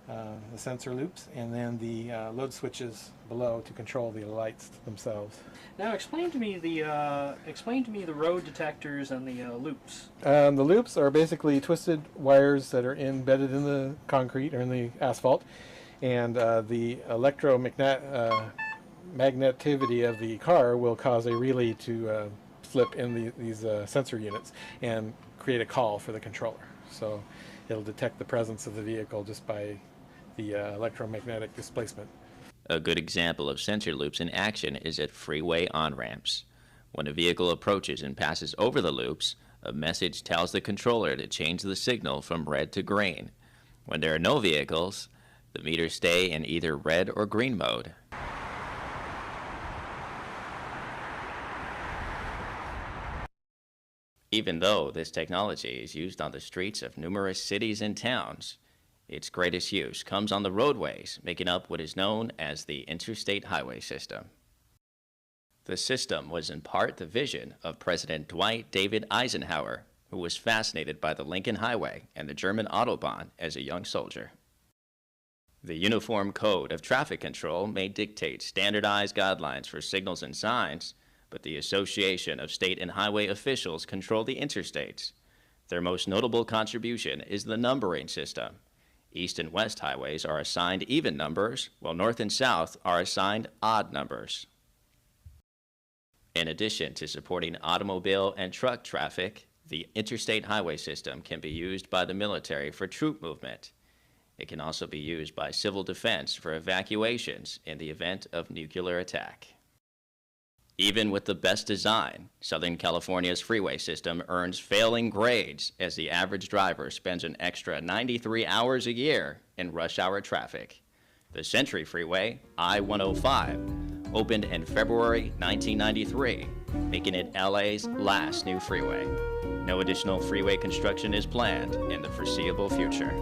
the sensor loops, and then the load switches below to control the lights themselves. Now explain to me the road detectors and the loops. The loops are basically twisted wires that are embedded in the concrete or in the asphalt, and the electromagnetivity of the car will cause a relay to slip in these sensor units and create a call for the controller. So it'll detect the presence of the vehicle just by the electromagnetic displacement. A good example of sensor loops in action is at freeway on-ramps. When a vehicle approaches and passes over the loops, a message tells the controller to change the signal from red to green. When there are no vehicles, the meters stay in either red or green mode. Even though this technology is used on the streets of numerous cities and towns, Its greatest use comes on the roadways, making up what is known as the interstate highway system. The system was in part the vision of President Dwight David Eisenhower, who was fascinated by the Lincoln Highway and the German Autobahn as a young soldier. The Uniform Code of Traffic Control may dictate standardized guidelines for signals and signs, but the Association of State and Highway Officials control the interstates. Their most notable contribution is the numbering system. East and west highways are assigned even numbers, while north and south are assigned odd numbers. In addition to supporting automobile and truck traffic, the interstate highway system can be used by the military for troop movement. It can also be used by civil defense for evacuations in the event of nuclear attack. Even with the best design, Southern California's freeway system earns failing grades as the average driver spends an extra 93 hours a year in rush hour traffic. The Century Freeway, I-105, opened in February 1993, making it LA's last new freeway. No additional freeway construction is planned in the foreseeable future.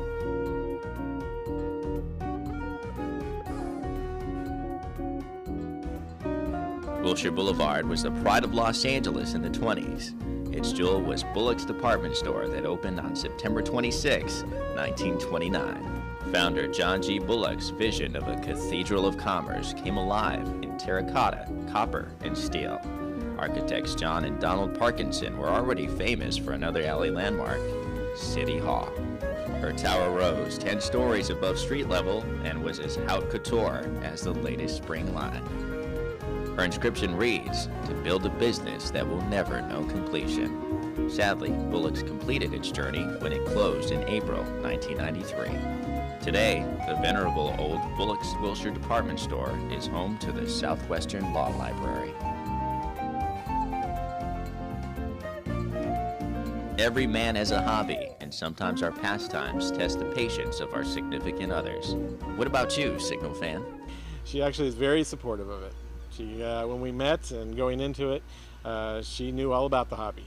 Wilshire Boulevard was the pride of Los Angeles in the 20s. Its jewel was Bullock's department store that opened on September 26, 1929. Founder John G. Bullock's vision of a cathedral of commerce came alive in terracotta, copper, and steel. Architects John and Donald Parkinson were already famous for another LA landmark, City Hall. Her tower rose 10 stories above street level and was as haute couture as the latest spring line. Her inscription reads, "To build a business that will never know completion." Sadly, Bullock's completed its journey when it closed in April 1993. Today, the venerable old Bullock's Wilshire department store is home to the Southwestern Law Library. Every man has a hobby, and sometimes our pastimes test the patience of our significant others. What about you, Signal fan? She actually is very supportive of it. When we met and going into it, she knew all about the hobby.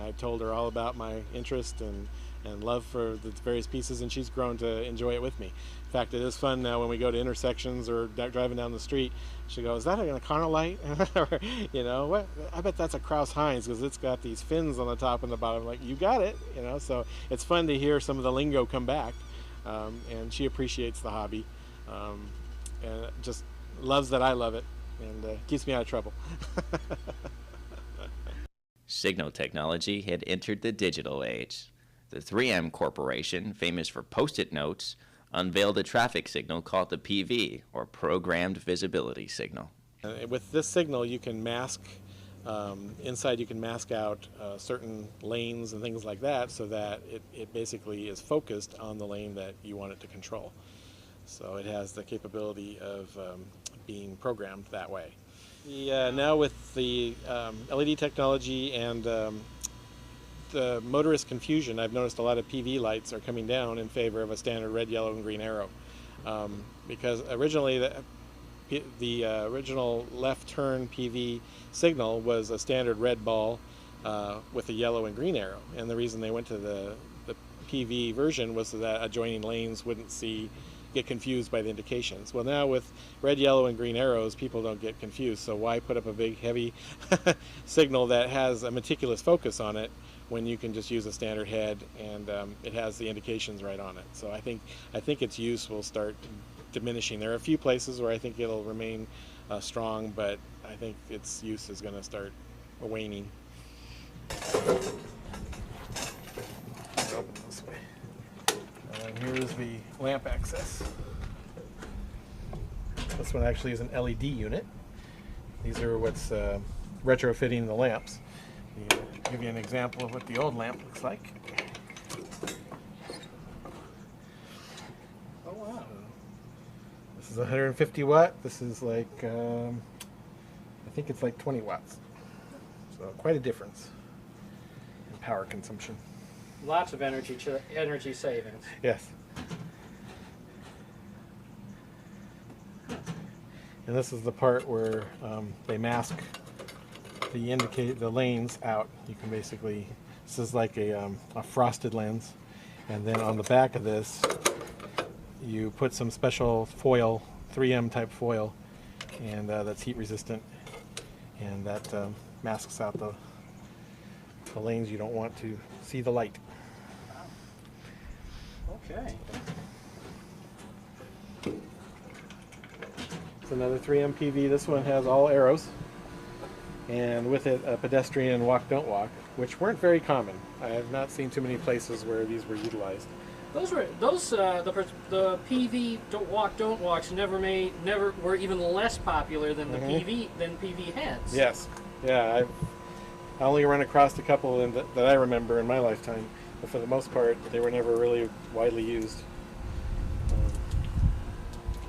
I told her all about my interest and love for the various pieces, and she's grown to enjoy it with me. In fact, it is fun now when we go to intersections or driving down the street. She goes, "Is that a Connor light?" Or, what? I bet that's a Krauss-Heinz because it's got these fins on the top and the bottom. I'm like, you got it. So it's fun to hear some of the lingo come back, and she appreciates the hobby, and just loves that I love it. And keeps me out of trouble. Signal technology had entered the digital age. The 3M Corporation, famous for Post-it notes, unveiled a traffic signal called the PV, or Programmed Visibility Signal. With this signal, you can mask, inside you can mask out certain lanes and things like that so that it basically is focused on the lane that you want it to control. So it has the capability of being programmed that way. Now with the LED technology and the motorist confusion, I've noticed a lot of PV lights are coming down in favor of a standard red, yellow, and green arrow. Because originally the original left turn PV signal was a standard red ball with a yellow and green arrow. And the reason they went to the PV version was so that adjoining lanes wouldn't get confused by the indications. Well, now with red, yellow, and green arrows, people don't get confused. So why put up a big, heavy signal that has a meticulous focus on it when you can just use a standard head and it has the indications right on it? So I think its use will start diminishing. There are a few places where I think it'll remain strong, but I think its use is going to start waning. Open this way. And here's the lamp access. This one actually is an LED unit. These are what's retrofitting the lamps. I'll give you an example of what the old lamp looks like. Oh wow. This is 150 watt. This is like, I think it's like 20 watts. So quite a difference in power consumption. Lots of energy savings. Yes. And this is the part where they mask the lanes out. You can basically, this is like a frosted lens, and then on the back of this you put some special foil, 3M type foil, and that's heat resistant, and that masks out the lanes you don't want to see the light. Okay. It's another 3M PV. This one has all arrows, and with it a pedestrian walk don't walk, which weren't very common. I have not seen too many places where these were utilized. The PV don't walks never were even less popular than the PV heads. Yes, yeah. I only run across a couple that I remember in my lifetime, but for the most part, they were never really widely used.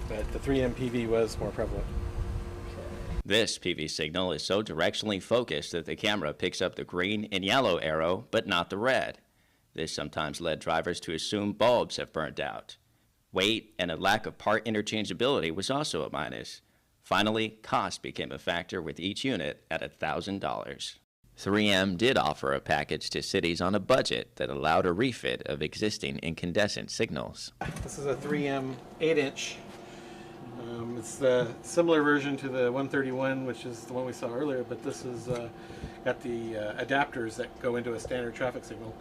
But the 3M PV was more prevalent. This PV signal is so directionally focused that the camera picks up the green and yellow arrow, but not the red. This sometimes led drivers to assume bulbs have burnt out. Weight and a lack of part interchangeability was also a minus. Finally, cost became a factor with each unit at $1,000. 3M did offer a package to cities on a budget that allowed a refit of existing incandescent signals. This is a 3M 8-inch. It's the similar version to the 131, which is the one we saw earlier, but this is got the adapters that go into a standard traffic signal.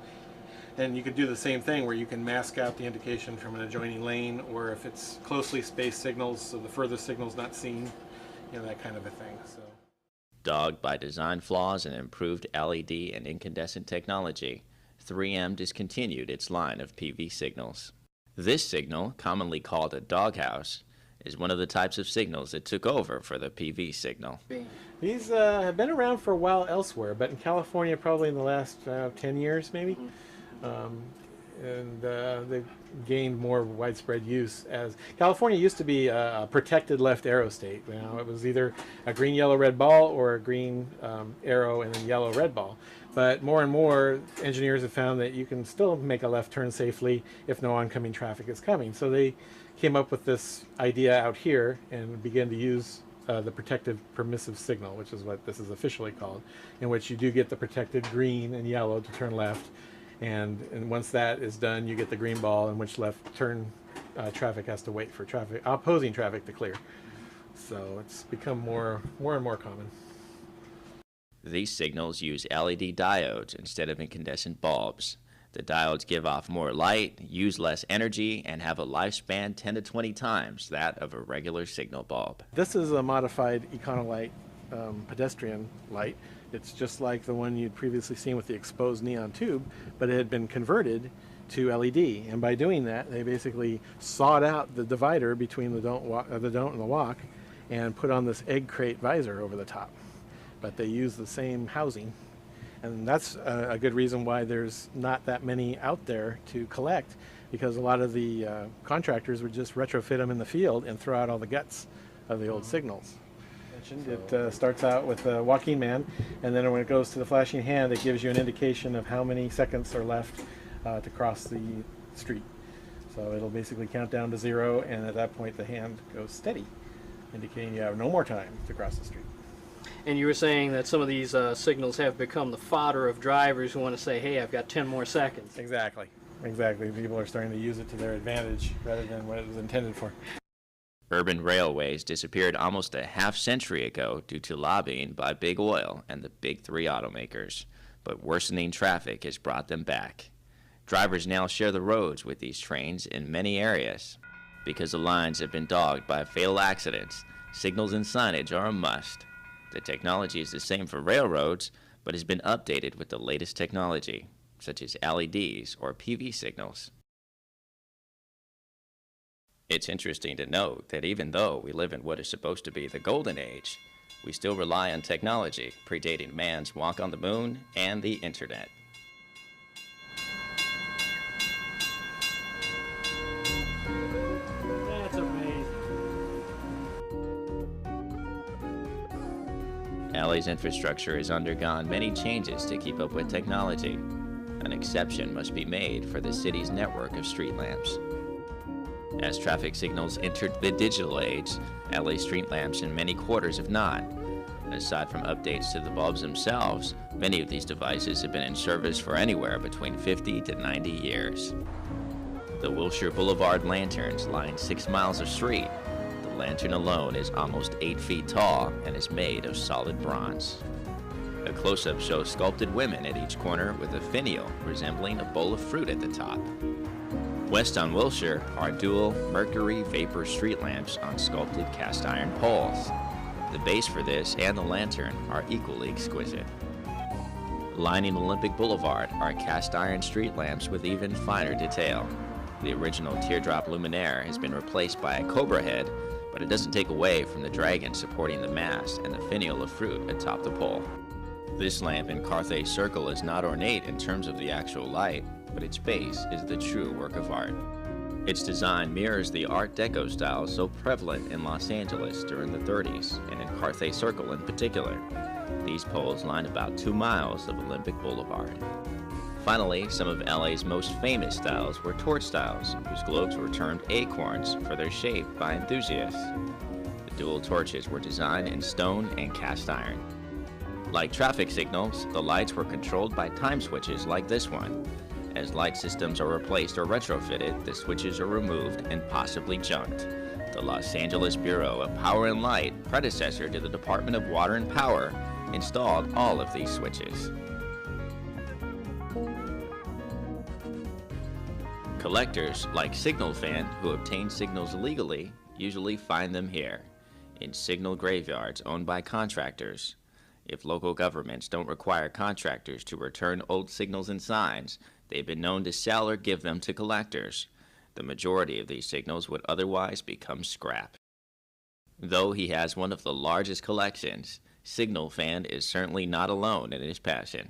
And you could do the same thing where you can mask out the indication from an adjoining lane, or if it's closely spaced signals, so the furthest signal's not seen, you know, that kind of a thing. So, dogged by design flaws and improved LED and incandescent technology, 3M discontinued its line of PV signals. This signal, commonly called a doghouse, is one of the types of signals that took over for the PV signal. These have been around for a while elsewhere, but in California probably in the last 10 years maybe. And they've gained more widespread use. As California used to be a protected left arrow state. You know, it was either a green, yellow, red ball or a green arrow and then yellow, red ball. But more and more engineers have found that you can still make a left turn safely if no oncoming traffic is coming. So they came up with this idea out here and began to use the protective permissive signal, which is what this is officially called, in which you do get the protected green and yellow to turn left. And once that is done, you get the green ball in which left turn traffic has to wait for opposing traffic to clear. So it's become more and more common. These signals use LED diodes instead of incandescent bulbs. The diodes give off more light, use less energy, and have a lifespan 10 to 20 times that of a regular signal bulb. This is a modified Econolite pedestrian light. It's just like the one you'd previously seen with the exposed neon tube, but it had been converted to LED. And by doing that, they basically sawed out the divider between the don't and the walk and put on this egg crate visor over the top. But they use the same housing. And that's a good reason why there's not that many out there to collect, because a lot of the contractors would just retrofit them in the field and throw out all the guts of the old signals. It starts out with a walking man, and then when it goes to the flashing hand, it gives you an indication of how many seconds are left to cross the street. So it'll basically count down to 0, and at that point the hand goes steady, indicating you have no more time to cross the street. And you were saying that some of these signals have become the fodder of drivers who want to say, hey, I've got 10 more seconds. Exactly. People are starting to use it to their advantage rather than what it was intended for. Urban railways disappeared almost a half-century ago due to lobbying by Big Oil and the big three automakers, but worsening traffic has brought them back. Drivers now share the roads with these trains in many areas. Because the lines have been dogged by fatal accidents, signals and signage are a must. The technology is the same for railroads, but has been updated with the latest technology, such as LEDs or PV signals. It's interesting to note that even though we live in what is supposed to be the golden age, we still rely on technology predating man's walk on the moon and the internet. That's amazing. LA's infrastructure has undergone many changes to keep up with technology. An exception must be made for the city's network of street lamps. As traffic signals entered the digital age, LA street lamps in many quarters have not. Aside from updates to the bulbs themselves, many of these devices have been in service for anywhere between 50 to 90 years. The Wilshire Boulevard lanterns line 6 miles of street. The lantern alone is almost 8 feet tall and is made of solid bronze. A close-up shows sculpted women at each corner with a finial resembling a bowl of fruit at the top. West on Wilshire are dual mercury vapor street lamps on sculpted cast iron poles. The base for this and the lantern are equally exquisite. Lining Olympic Boulevard are cast iron street lamps with even finer detail. The original teardrop luminaire has been replaced by a cobra head, but it doesn't take away from the dragon supporting the mast and the finial of fruit atop the pole. This lamp in Carthay Circle is not ornate in terms of the actual light, but its base is the true work of art. Its design mirrors the Art Deco style so prevalent in Los Angeles during the 30s, and in Carthay Circle in particular. These poles line about 2 miles of Olympic Boulevard. Finally, some of LA's most famous styles were torch styles, whose globes were termed acorns for their shape by enthusiasts. The dual torches were designed in stone and cast iron. Like traffic signals, the lights were controlled by time switches like this one. As light systems are replaced or retrofitted, the switches are removed and possibly junked. The Los Angeles Bureau of Power and Light, predecessor to the Department of Water and Power, installed all of these switches. Collectors, like Signalfan, who obtain signals illegally, usually find them here, in signal graveyards owned by contractors. If local governments don't require contractors to return old signals and signs, they've been known to sell or give them to collectors. The majority of these signals would otherwise become scrap. Though he has one of the largest collections, Signalfan is certainly not alone in his passion.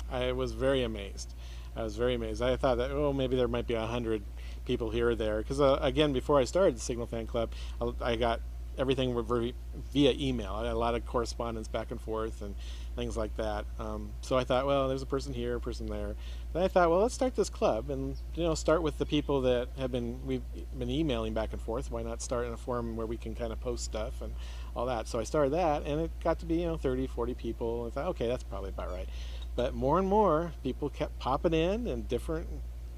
I was very amazed. I thought that, oh, maybe there might be 100 people here or there. Because, again, before I started the Signalfan Club, I got everything via email. I had a lot of correspondence back and forth and things like that. So I thought, well, there's a person here, a person there. Then I thought, well, let's start this club and start with the people that we've been emailing back and forth. Why not start in a forum where we can kind of post stuff and all that? So I started that, and it got to be 30, 40 people. I thought, okay, that's probably about right. But more and more people kept popping in, and different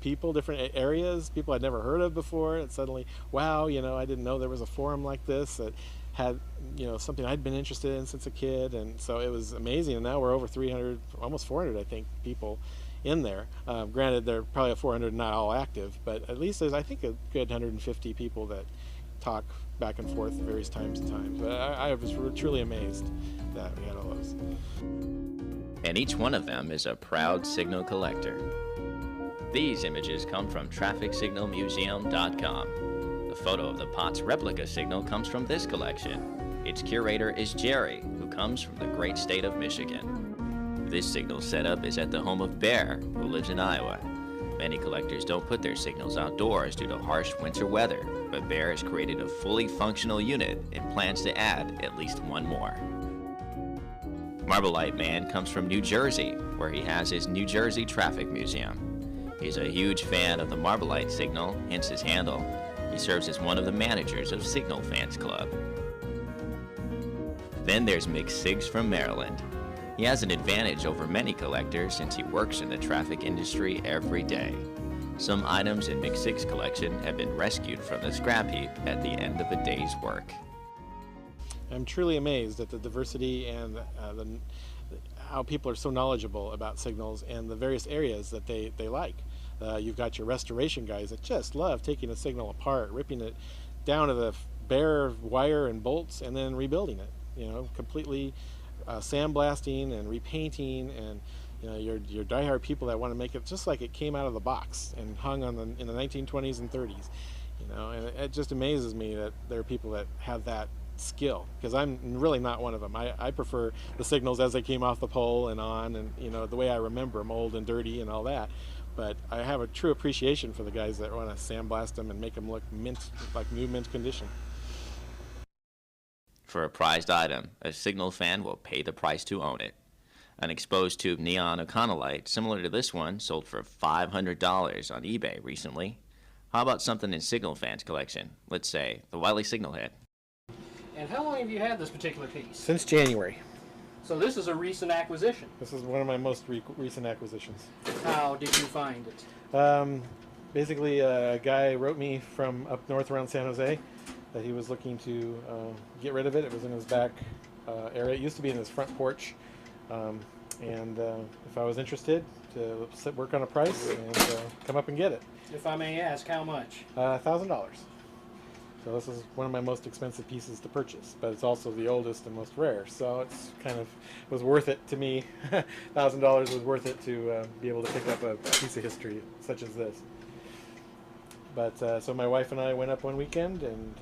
people, different areas, people I'd never heard of before, and suddenly, wow, I didn't know there was a forum like this that had, something I'd been interested in since a kid. And so it was amazing. And now we're over 300, almost 400, I think, people in there. Granted, there are probably 400 not all active, but at least there's, I think, a good 150 people that talk back and forth at various times. But I was truly amazed that we had all those. And each one of them is a proud signal collector. These images come from TrafficSignalMuseum.com. The photo of the Potts replica signal comes from this collection. Its curator is Jerry, who comes from the great state of Michigan. This signal setup is at the home of Bear, who lives in Iowa. Many collectors don't put their signals outdoors due to harsh winter weather, but Bear has created a fully functional unit and plans to add at least one more. Marble-Light Man comes from New Jersey, where he has his New Jersey Traffic Museum. He's a huge fan of the Marble-Light signal, hence his handle. He serves as one of the managers of Signalfan's Club. Then there's Mick Siggs from Maryland. He has an advantage over many collectors since he works in the traffic industry every day. Some items in Mick Siggs' collection have been rescued from the scrap heap at the end of a day's work. I'm truly amazed at the diversity and how people are so knowledgeable about signals and the various areas that they like. You've got your restoration guys that just love taking a signal apart, ripping it down to the bare wire and bolts, and then rebuilding it. Completely sandblasting and repainting, and your diehard people that want to make it just like it came out of the box and hung on in the 1920s and 30s. And it just amazes me that there are people that have that skill, because I'm really not one of them. I prefer the signals as they came off the pole and on, and the way I remember them, old and dirty and all that. But I have a true appreciation for the guys that want to sandblast them and make them look like new mint condition. For a prized item, a Signalfan will pay the price to own it. An exposed tube neon Econolite similar to this one sold for $500 on eBay recently. How about something in Signalfan's collection? Let's say the Wiley Signal Head. And how long have you had this particular piece? Since January. So this is a recent acquisition. This is one of my most recent acquisitions. How did you find it? Basically, a guy wrote me from up north around San Jose that he was looking to get rid of it. It was in his back area. It used to be in his front porch. Um, and if I was interested to work on a price and come up and get it. If I may ask, how much? $1,000. So this is one of my most expensive pieces to purchase, but it's also the oldest and most rare. So it's kind of was worth it to me. $1,000 was worth it to be able to pick up a piece of history such as this. But so my wife and I went up one weekend and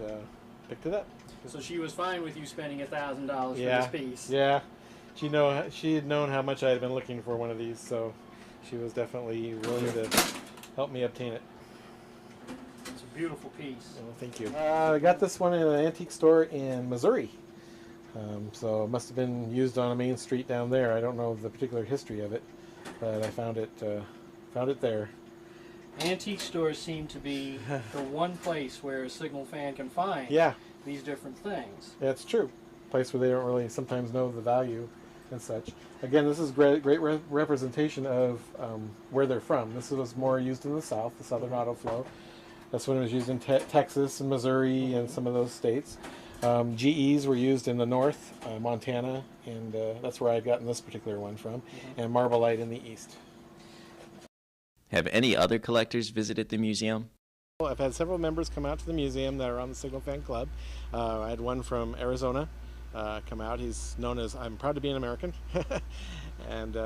picked it up. So she was fine with you spending $1,000 for Yeah, this piece. yeah. She had known how much I had been looking for one of these, so she was definitely willing to help me obtain it. It's a beautiful piece. Oh, thank you. I got this one in an antique store in Missouri. So it must have been used on a main street down there. I don't know the particular history of it, but I found it there. Antique stores seem to be the one place where a Signal fan can find these different things. Yeah, it's true. Place where they don't really sometimes know the value and such. Again, this is great representation of where they're from. This was more used in the South, the Southern Auto Flow. That's when it was used in Texas and Missouri and some of those states. GEs were used in the North, Montana, and that's where I had gotten this particular one from, and Marblite in the East. Have any other collectors visited the museum? Well, I've had several members come out to the museum that are on the Signal Fan Club. I had one from Arizona come out. He's known as I'm Proud to Be an American. And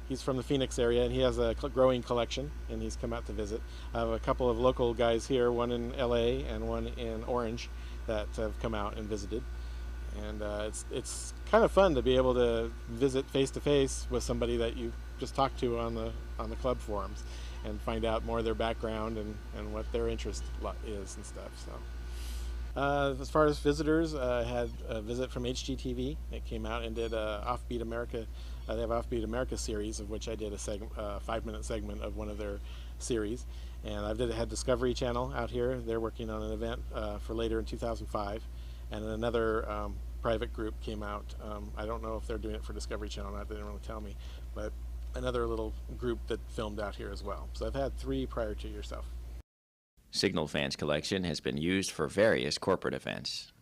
he's from the Phoenix area, and he has a growing collection, and he's come out to visit. I have a couple of local guys here, one in LA and one in Orange, that have come out and visited. And it's kind of fun to be able to visit face-to-face with somebody that you just talked to on the club forums and find out more of their background and what their interest is and stuff. So as far as visitors, I had a visit from HGTV. It came out and did Offbeat America. They have Offbeat America series, of which I did a 5-minute segment of one of their series. And I had Discovery Channel out here. They're working on an event for later in 2005. And another private group came out. I don't know if they're doing it for Discovery Channel or not. They didn't really tell me. But another little group that filmed out here as well. So I've had 3 prior to yourself. Signalfan's collection has been used for various corporate events.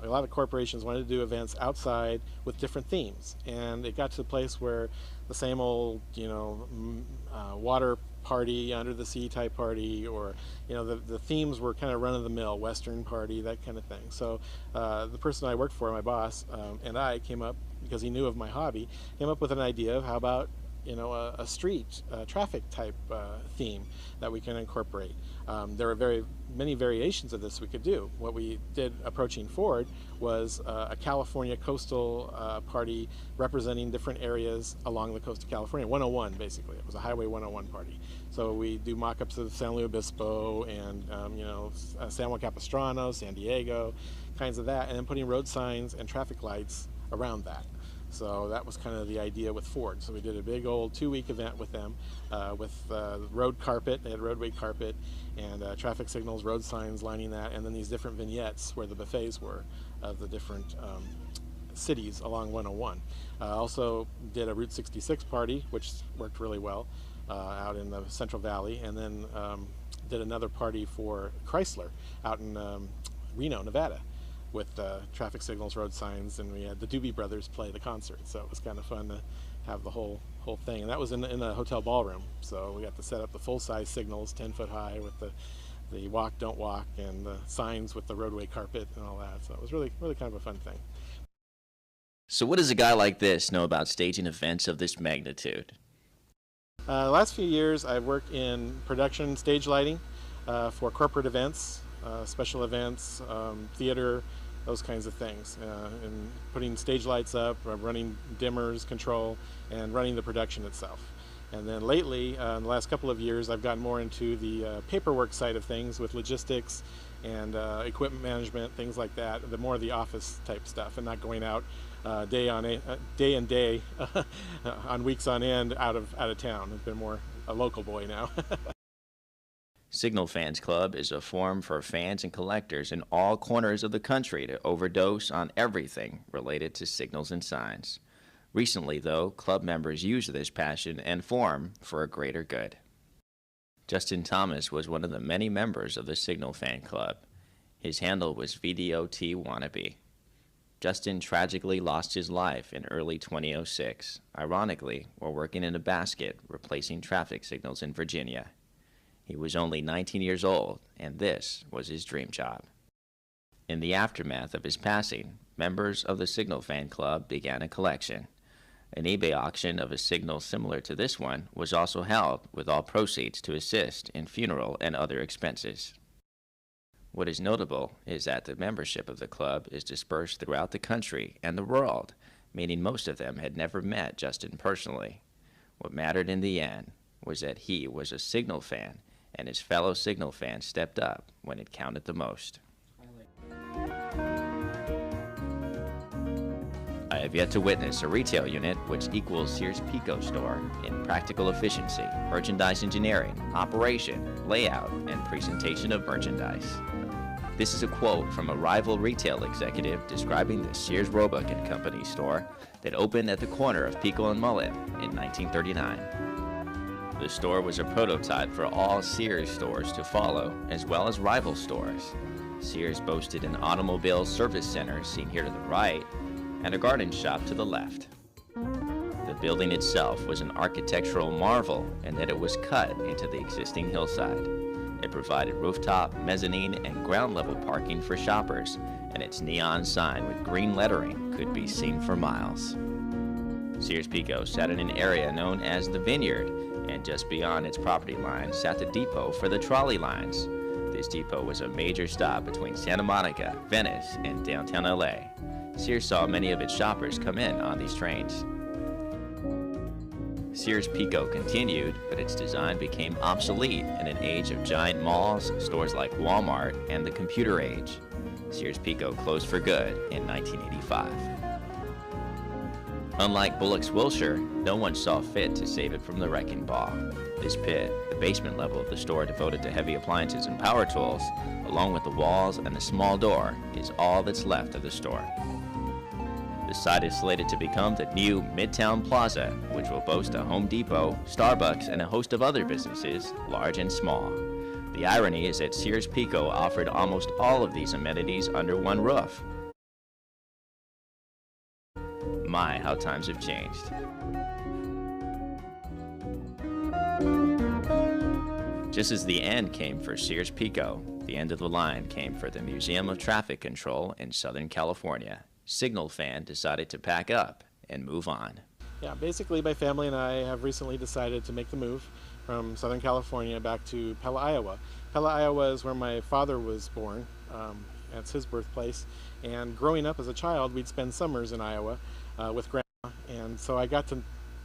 A lot of corporations wanted to do events outside with different themes, and it got to the place where the same old, water party, under the sea type party, or the themes were kind of run-of-the-mill, Western party, that kind of thing. So the person I worked for, my boss, and I came up, because he knew of my hobby, came up with an idea of how about a street traffic type theme that we can incorporate. There were many variations of this we could do. What we did approaching Ford was a California coastal party representing different areas along the coast of California. 101 basically. It was a Highway 101 party. So we do mock-ups of San Luis Obispo and San Juan Capistrano, San Diego, kinds of that, and then putting road signs and traffic lights around that. So that was kind of the idea with Ford. So we did a big old 2-week event with them with road carpet. They had roadway carpet and traffic signals, road signs lining that, and then these different vignettes where the buffets were of the different cities along 101. Also did a Route 66 party, which worked really well out in the Central Valley, and then did another party for Chrysler out in Reno, Nevada, with traffic signals, road signs, and we had the Doobie Brothers play the concert. So it was kind of fun to have the whole thing. And that was in a hotel ballroom. So we got to set up the full-size signals, 10-foot high, with the walk, don't walk, and the signs with the roadway carpet and all that. So it was really, really kind of a fun thing. So what does a guy like this know about staging events of this magnitude? The last few years I've worked in production stage lighting for corporate events, special events, theater, those kinds of things, and putting stage lights up, running dimmers, control, and running the production itself. And then lately, in the last couple of years, I've gotten more into the paperwork side of things with logistics and equipment management, things like that, the more the office type stuff, and not going out day and day on weeks on end out of town. I've been more a local boy now. Signal Fans Club is a forum for fans and collectors in all corners of the country to overdose on everything related to signals and signs. Recently, though, club members use this passion and forum for a greater good. Justin Thomas was one of the many members of the Signalfan Club. His handle was VDOT Wannabe. Justin tragically lost his life in early 2006, ironically, while working in a basket replacing traffic signals in Virginia. He was only 19 years old, and this was his dream job. In the aftermath of his passing, members of the Signalfan Club began a collection. An eBay auction of a signal similar to this one was also held, with all proceeds to assist in funeral and other expenses. What is notable is that the membership of the club is dispersed throughout the country and the world, meaning most of them had never met Justin personally. What mattered in the end was that he was a Signal fan, and his fellow Signal fans stepped up when it counted the most. I have yet to witness a retail unit which equals Sears Pico store in practical efficiency, merchandise engineering, operation, layout, and presentation of merchandise. This is a quote from a rival retail executive describing the Sears Roebuck & Company store that opened at the corner of Pico and Mullet in 1939. The store was a prototype for all Sears stores to follow, as well as rival stores. Sears boasted an automobile service center seen here to the right, and a garden shop to the left. The building itself was an architectural marvel in that it was cut into the existing hillside. It provided rooftop, mezzanine, and ground-level parking for shoppers, and its neon sign with green lettering could be seen for miles. Sears Pico sat in an area known as the Vineyard, and just beyond its property line sat the depot for the trolley lines. This depot was a major stop between Santa Monica, Venice, and downtown LA. Sears saw many of its shoppers come in on these trains. Sears Pico continued, but its design became obsolete in an age of giant malls, stores like Walmart, and the computer age. Sears Pico closed for good in 1985. Unlike Bullock's Wilshire, no one saw fit to save it from the wrecking ball. This pit, the basement level of the store devoted to heavy appliances and power tools, along with the walls and the small door, is all that's left of the store. The site is slated to become the new Midtown Plaza, which will boast a Home Depot, Starbucks, and a host of other businesses, large and small. The irony is that Sears Pico offered almost all of these amenities under one roof. My, how times have changed. Just as the end came for Sears Pico, the end of the line came for the Museum of Traffic Control in Southern California. Signalfan decided to pack up and move on. Yeah, basically my family and I have recently decided to make the move from Southern California back to Pella, Iowa. Pella, Iowa is where my father was born. That's his birthplace. And growing up as a child, we'd spend summers in Iowa with Grandma. And so I got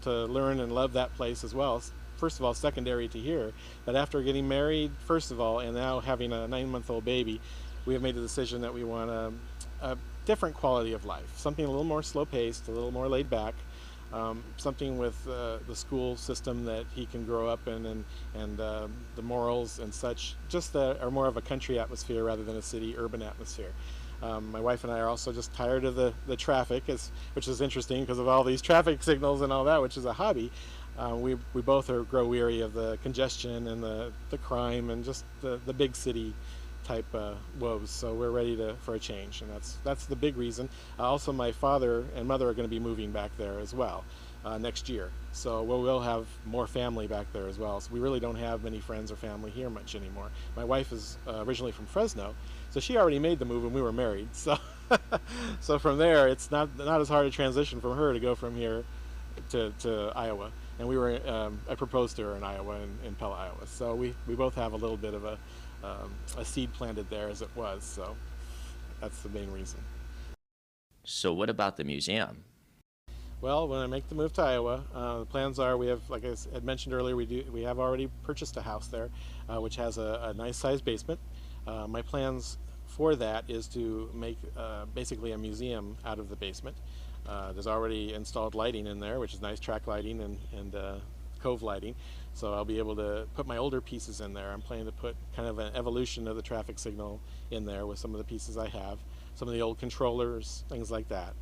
to learn and love that place as well. First of all, secondary to here, but after getting married, first of all, and now having a 9-month-old baby, we have made the decision that we want a different quality of life, something a little more slow-paced, a little more laid back, something with the school system that he can grow up in, and the morals and such, just are more of a country atmosphere rather than a city urban atmosphere. My wife and I are also just tired of the traffic, which is interesting because of all these traffic signals and all that, which is a hobby. We both grow weary of the congestion and the crime and just the big city type woes, so we're ready for a change, and that's the big reason. Also, my father and mother are going to be moving back there as well next year, so we'll have more family back there as well. So we really don't have many friends or family here much anymore. My wife is originally from Fresno, so she already made the move when we were married. So so from there, it's not as hard a transition from her to go from here to Iowa. And I proposed to her in Iowa, in Pella, Iowa. So we both have a little bit of a seed planted there as it was, so that's the main reason. So what about the museum? Well, when I make the move to Iowa, the plans are, we have, like I had mentioned earlier, we have already purchased a house there, which has a nice sized basement. My plans for that is to make basically a museum out of the basement. There's already installed lighting in there, which is nice track lighting and cove lighting, so I'll be able to put my older pieces in there. I'm planning to put kind of an evolution of the traffic signal in there with some of the pieces I have, some of the old controllers, things like that.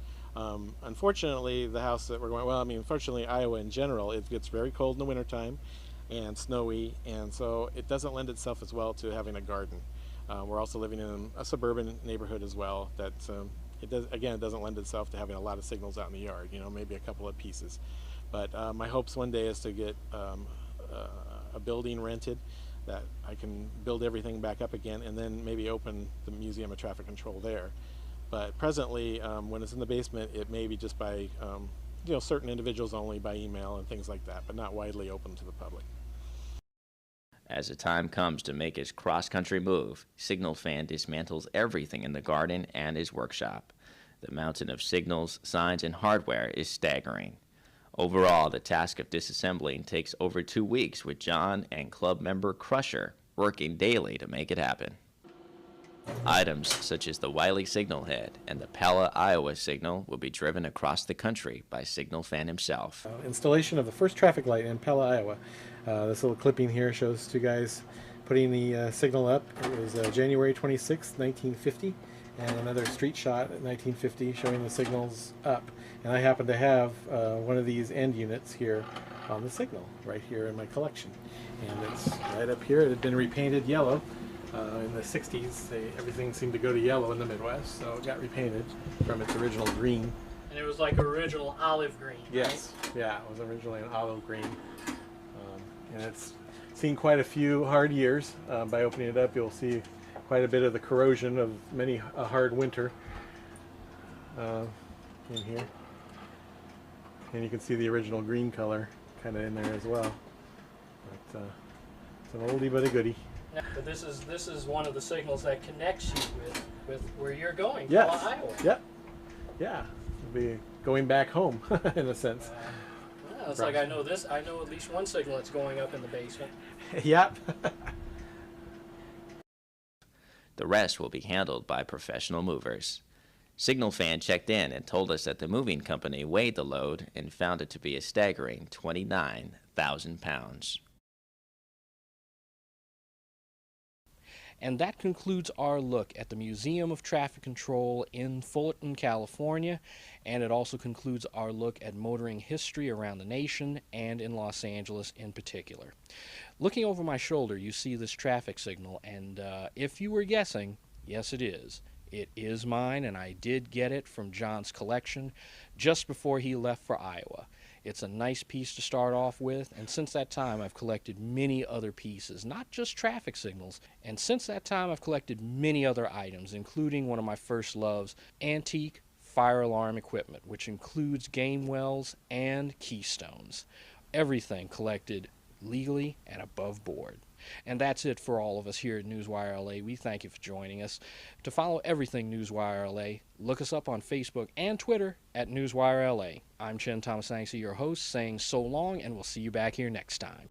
Unfortunately, the house that we're going, unfortunately Iowa in general, it gets very cold in the wintertime. and snowy, and so it doesn't lend itself as well to having a garden. We're also living in a suburban neighborhood as well that it doesn't lend itself to having a lot of signals out in the yard, maybe a couple of pieces. But my hopes one day is to get a building rented that I can build everything back up again, and then maybe open the Museum of Traffic Control there. But presently, when it's in the basement, it may be just by certain individuals only, by email and things like that, but not widely open to the public. As the time comes to make his cross-country move, Signalfan dismantles everything in the garden and his workshop. The mountain of signals, signs, and hardware is staggering. Overall, the task of disassembling takes over 2 weeks, with John and club member Crusher working daily to make it happen. Items such as the Wiley signal head and the Pella, Iowa signal will be driven across the country by Signalfan himself. Installation of the first traffic light in Pella, Iowa. This little clipping here shows two guys putting the signal up. It was January 26, 1950, and another street shot at 1950 showing the signals up. And I happen to have one of these end units here on the signal right here in my collection. And it's right up here. It had been repainted yellow. In the 60s, everything seemed to go to yellow in the Midwest, so it got repainted from its original green. And it was like original olive green. Yes, right? Yeah, it was originally an olive green. And it's seen quite a few hard years. By opening it up, you'll see quite a bit of the corrosion of many a hard winter in here. And you can see the original green color kind of in there as well. But it's an oldie but a goodie. But this is one of the signals that connects you with where you're going, yes. Pella, Iowa. Yep. Yeah. It'll be going back home in a sense. Yeah, it's like I know at least one signal that's going up in the basement. Yep. The rest will be handled by professional movers. Signalfan checked in and told us that the moving company weighed the load and found it to be a staggering 29,000 pounds. And that concludes our look at the Museum of Traffic Control in Fullerton, California, and it also concludes our look at motoring history around the nation and in Los Angeles in particular. Looking over my shoulder, you see this traffic signal, and if you were guessing, yes it is. It is mine, and I did get it from John's collection just before he left for Iowa. It's a nice piece to start off with, and since that time I've collected many other pieces, not just traffic signals, and since that time I've collected many other items, including one of my first loves, antique fire alarm equipment, which includes game wells and keystones. Everything collected legally and above board. And that's it for all of us here at Newswire LA. We thank you for joining us. To follow everything Newswire LA, look us up on Facebook and Twitter at Newswire LA. I'm Thammasaengsri, your host, saying so long, and we'll see you back here next time.